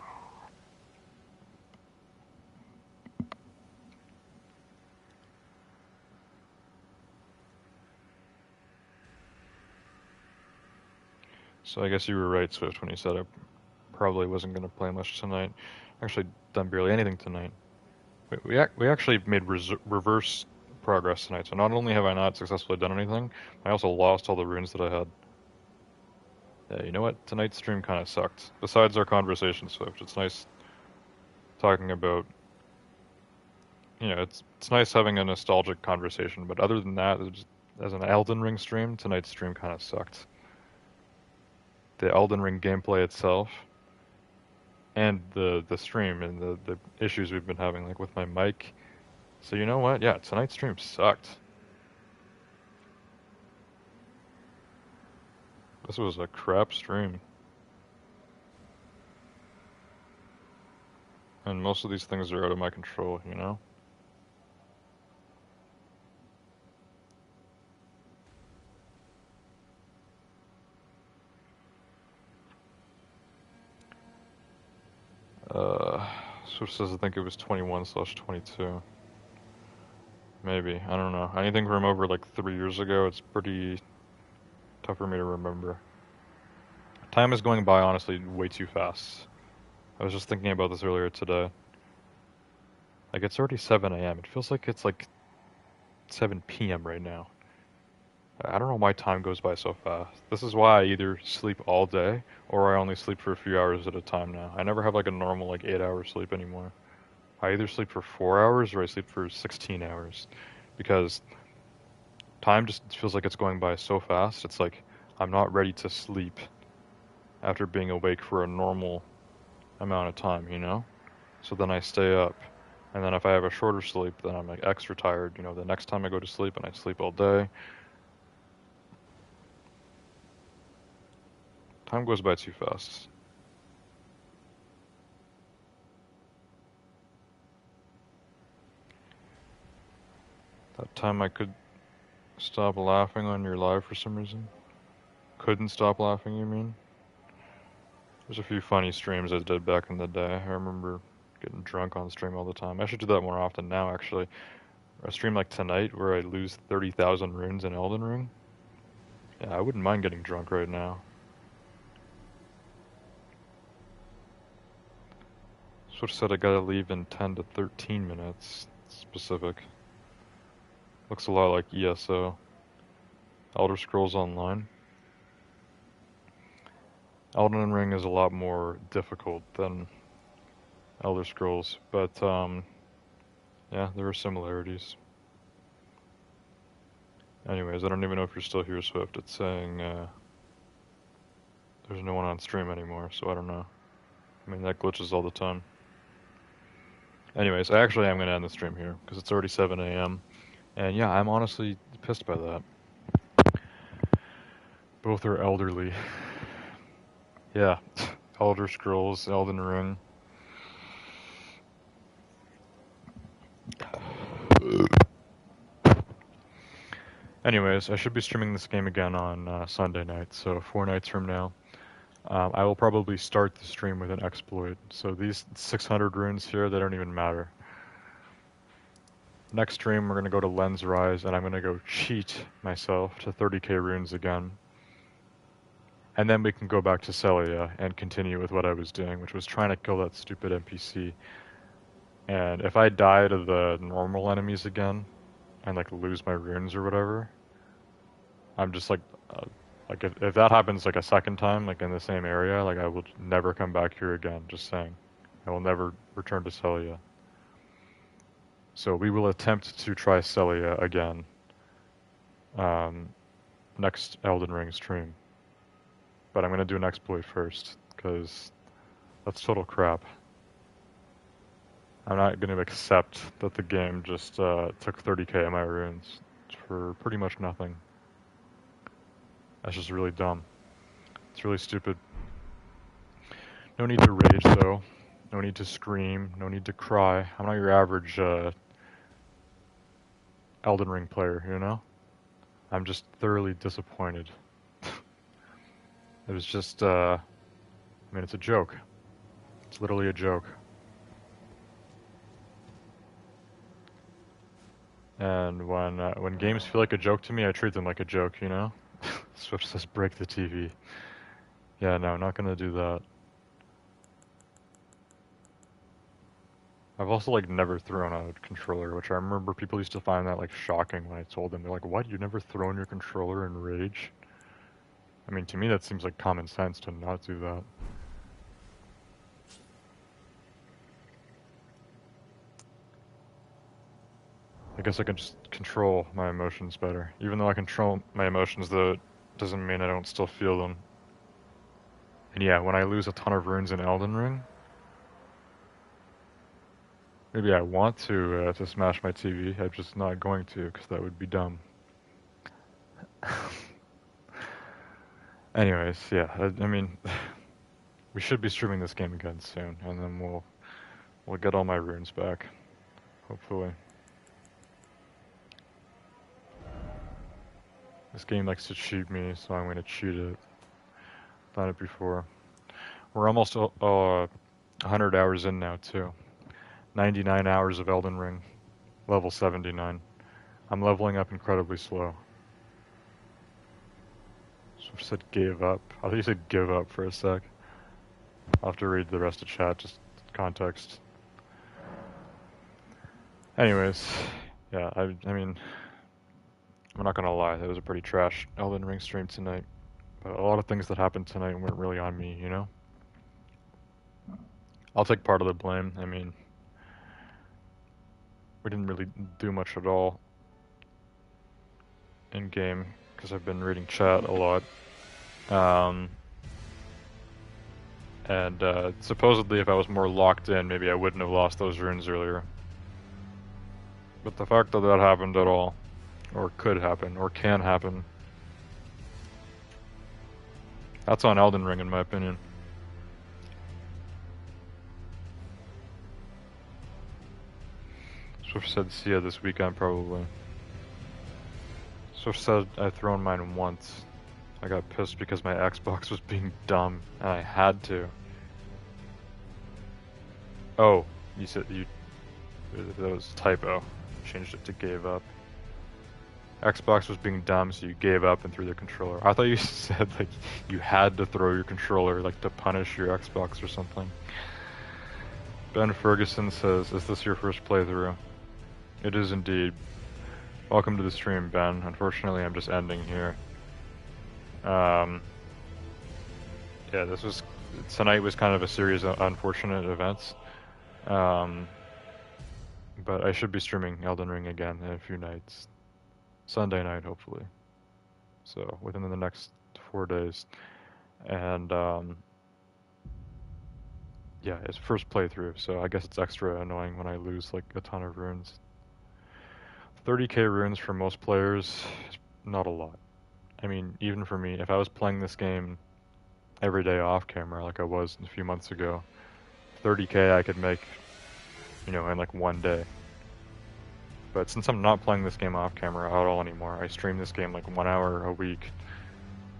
So I guess you were right, Swift, when you said I probably wasn't going to play much tonight. Actually, done barely anything tonight. We actually made reverse progress tonight. So not only have I not successfully done anything, I also lost all the runes that I had. Yeah, you know what? Tonight's stream kind of sucked. Besides our conversation, Swift, it's nice talking about. You know, it's nice having a nostalgic conversation. But other than that, as an Elden Ring stream, tonight's stream kind of sucked. The Elden Ring gameplay itself, and the stream and the issues we've been having, like with my mic. So you know what? Yeah, tonight's stream sucked. This was a crap stream. and most of these things are out of my control, you know? Switch says I think it was 21/22. Maybe. I don't know. Anything from over like 3 years ago, it's pretty tough for me to remember. Time is going by honestly way too fast. I was just thinking about this earlier today. Like it's already 7 a.m. It feels like it's like 7 p.m. right now. I don't know why time goes by so fast. This is why I either sleep all day or I only sleep for a few hours at a time now. I never have like a normal like 8 hour sleep anymore. I either sleep for 4 hours or I sleep for 16 hours because time just feels like it's going by so fast. It's like I'm not ready to sleep after being awake for a normal amount of time, you know? So then I stay up. And then if I have a shorter sleep, then I'm like extra tired, you know, the next time I go to sleep and I sleep all day. Time goes by too fast. That time I could stop laughing on your live for some reason. Couldn't stop laughing, you mean? There's a few funny streams I did back in the day. I remember getting drunk on stream all the time. I should do that more often now, actually. A stream like tonight where I lose 30,000 runes in Elden Ring. Yeah, I wouldn't mind getting drunk right now. Switch said I gotta leave in 10 to 13 minutes. Specific. Looks a lot like ESO. Elder Scrolls Online. Elden Ring is a lot more difficult than Elder Scrolls, but yeah, there are similarities. Anyways, I don't even know if you're still here, Swift. It's saying there's no one on stream anymore, so I don't know. I mean, that glitches all the time. Anyways, I actually am going to end the stream here, because it's already 7 a.m. And yeah, I'm honestly pissed by that. Both are elderly. Yeah, Elder Scrolls, Elden Ring. Anyways, I should be streaming this game again on Sunday night, so 4 nights from now. I will probably start the stream with an exploit, so these 600 runes here, they don't even matter. Next stream, we're going to go to Lens Rise, and I'm going to go cheat myself to 30k runes again. And then we can go back to Celia and continue with what I was doing, which was trying to kill that stupid NPC. And if I die to the normal enemies again, and like lose my runes or whatever, I'm just like if that happens like a second time, like in the same area, like I will never come back here again, just saying. I will never return to Celia. So we will attempt to try Celia again next Elden Ring stream. But I'm going to do an exploit first, because that's total crap. I'm not going to accept that the game just took 30k of my runes for pretty much nothing. That's just really dumb. It's really stupid. No need to rage, though. No need to scream. No need to cry. I'm not your average Elden Ring player, you know? I'm just thoroughly disappointed. It was just, I mean, it's a joke. It's literally a joke. And when games feel like a joke to me, I treat them like a joke, you know? Swift says break the TV. Yeah, no, not gonna do that. I've also like never thrown a controller, which I remember people used to find that like shocking when I told them. They're like, "What? You never thrown your controller in rage?" I mean, to me that seems like common sense to not do that. I guess I can just control my emotions better. Even though I control my emotions, though, it doesn't mean I don't still feel them. And yeah, when I lose a ton of runes in Elden Ring, maybe I want to smash my TV. I'm just not going to, because that would be dumb. Anyways, yeah, I mean, we should be streaming this game again soon, and then we'll We'll get all my runes back, hopefully. This game likes to cheat me, so I'm going to cheat it. Done it before. We're almost 100 hours in now, too. 99 hours of Elden Ring. Level 79. I'm leveling up incredibly slow. So I said gave up. I thought you said give up for a sec. I'll have to read the rest of chat, just context. Anyways, yeah, I mean, I'm not gonna lie, that was a pretty trash Elden Ring stream tonight. But a lot of things that happened tonight weren't really on me, you know? I'll take part of the blame. I mean, we didn't really do much at all in game because I've been reading chat a lot. And supposedly if I was more locked in, maybe I wouldn't have lost those runes earlier. But the fact that that happened at all, or could happen, or can happen, that's on Elden Ring in my opinion. Swift said see ya this weekend probably. Swift said I've thrown mine once. I got pissed because my Xbox was being dumb, and I had to. Oh, you said you... that was a typo. Changed it to gave up. Xbox was being dumb, so you gave up and threw the controller. I thought you said, like, you had to throw your controller, like, to punish your Xbox or something. Ben Ferguson says, is this your first playthrough? It is indeed. Welcome to the stream, Ben. Unfortunately, I'm just ending here. Yeah, tonight was kind of a series of unfortunate events. But I should be streaming Elden Ring again in a few nights. Sunday night, hopefully. So, within the next 4 days. And, yeah, it's first playthrough, so I guess it's extra annoying when I lose, like, a ton of runes. 30k runes for most players is not a lot. I mean, even for me, if I was playing this game every day off camera like I was a few months ago, 30k I could make, you know, in like 1 day. But since I'm not playing this game off camera at all anymore, I stream this game like 1 hour a week.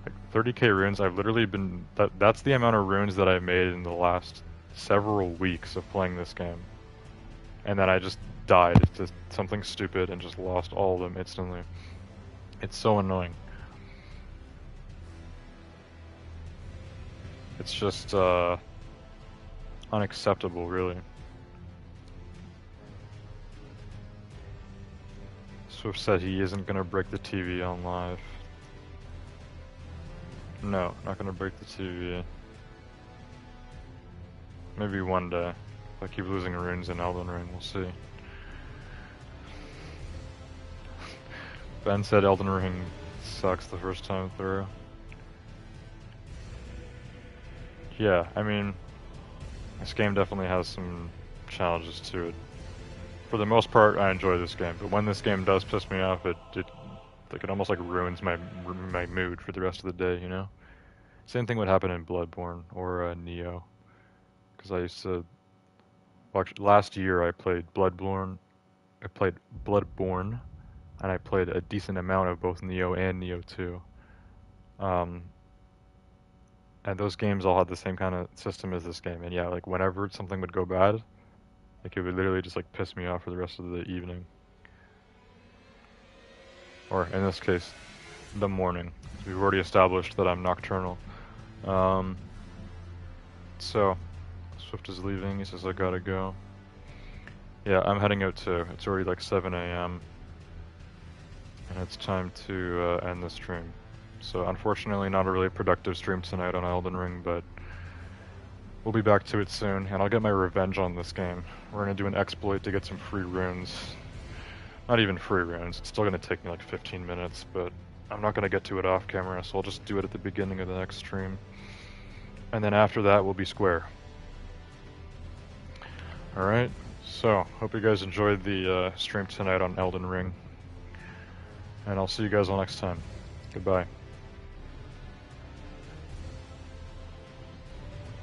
Like 30k runes, I've literally been, that's the amount of runes that I've made in the last several weeks of playing this game. And then I just died to something stupid and just lost all of them instantly. It's so annoying. It's just unacceptable, really. Swift said he isn't gonna break the TV on live. No, not gonna break the TV. Maybe one day. If I keep losing runes in Elden Ring, we'll see. Ben said Elden Ring sucks the first time through. Yeah, I mean, this game definitely has some challenges to it. For the most part, I enjoy this game, but when this game does piss me off, it almost like ruins my mood for the rest of the day, you know? Same thing would happen in Bloodborne or Neo. Because I used to... Well, actually, last year I played Bloodborne, and I played a decent amount of both Neo and Neo 2. And those games all had the same kind of system as this game, and yeah, like whenever something would go bad, like it would literally just like piss me off for the rest of the evening. Or in this case, the morning. We've already established that I'm nocturnal. So, Swift is leaving, he says I gotta go. Yeah, I'm heading out too. It's already like 7 AM. And it's time to end the stream. So unfortunately not a really productive stream tonight on Elden Ring, but we'll be back to it soon, and I'll get my revenge on this game. We're gonna do an exploit to get some free runes. Not even free runes, it's still gonna take me like 15 minutes, but I'm not gonna get to it off camera, so I'll just do it at the beginning of the next stream. And then after that, we'll be square. Alright, so, hope you guys enjoyed the stream tonight on Elden Ring. And I'll see you guys all next time. Goodbye.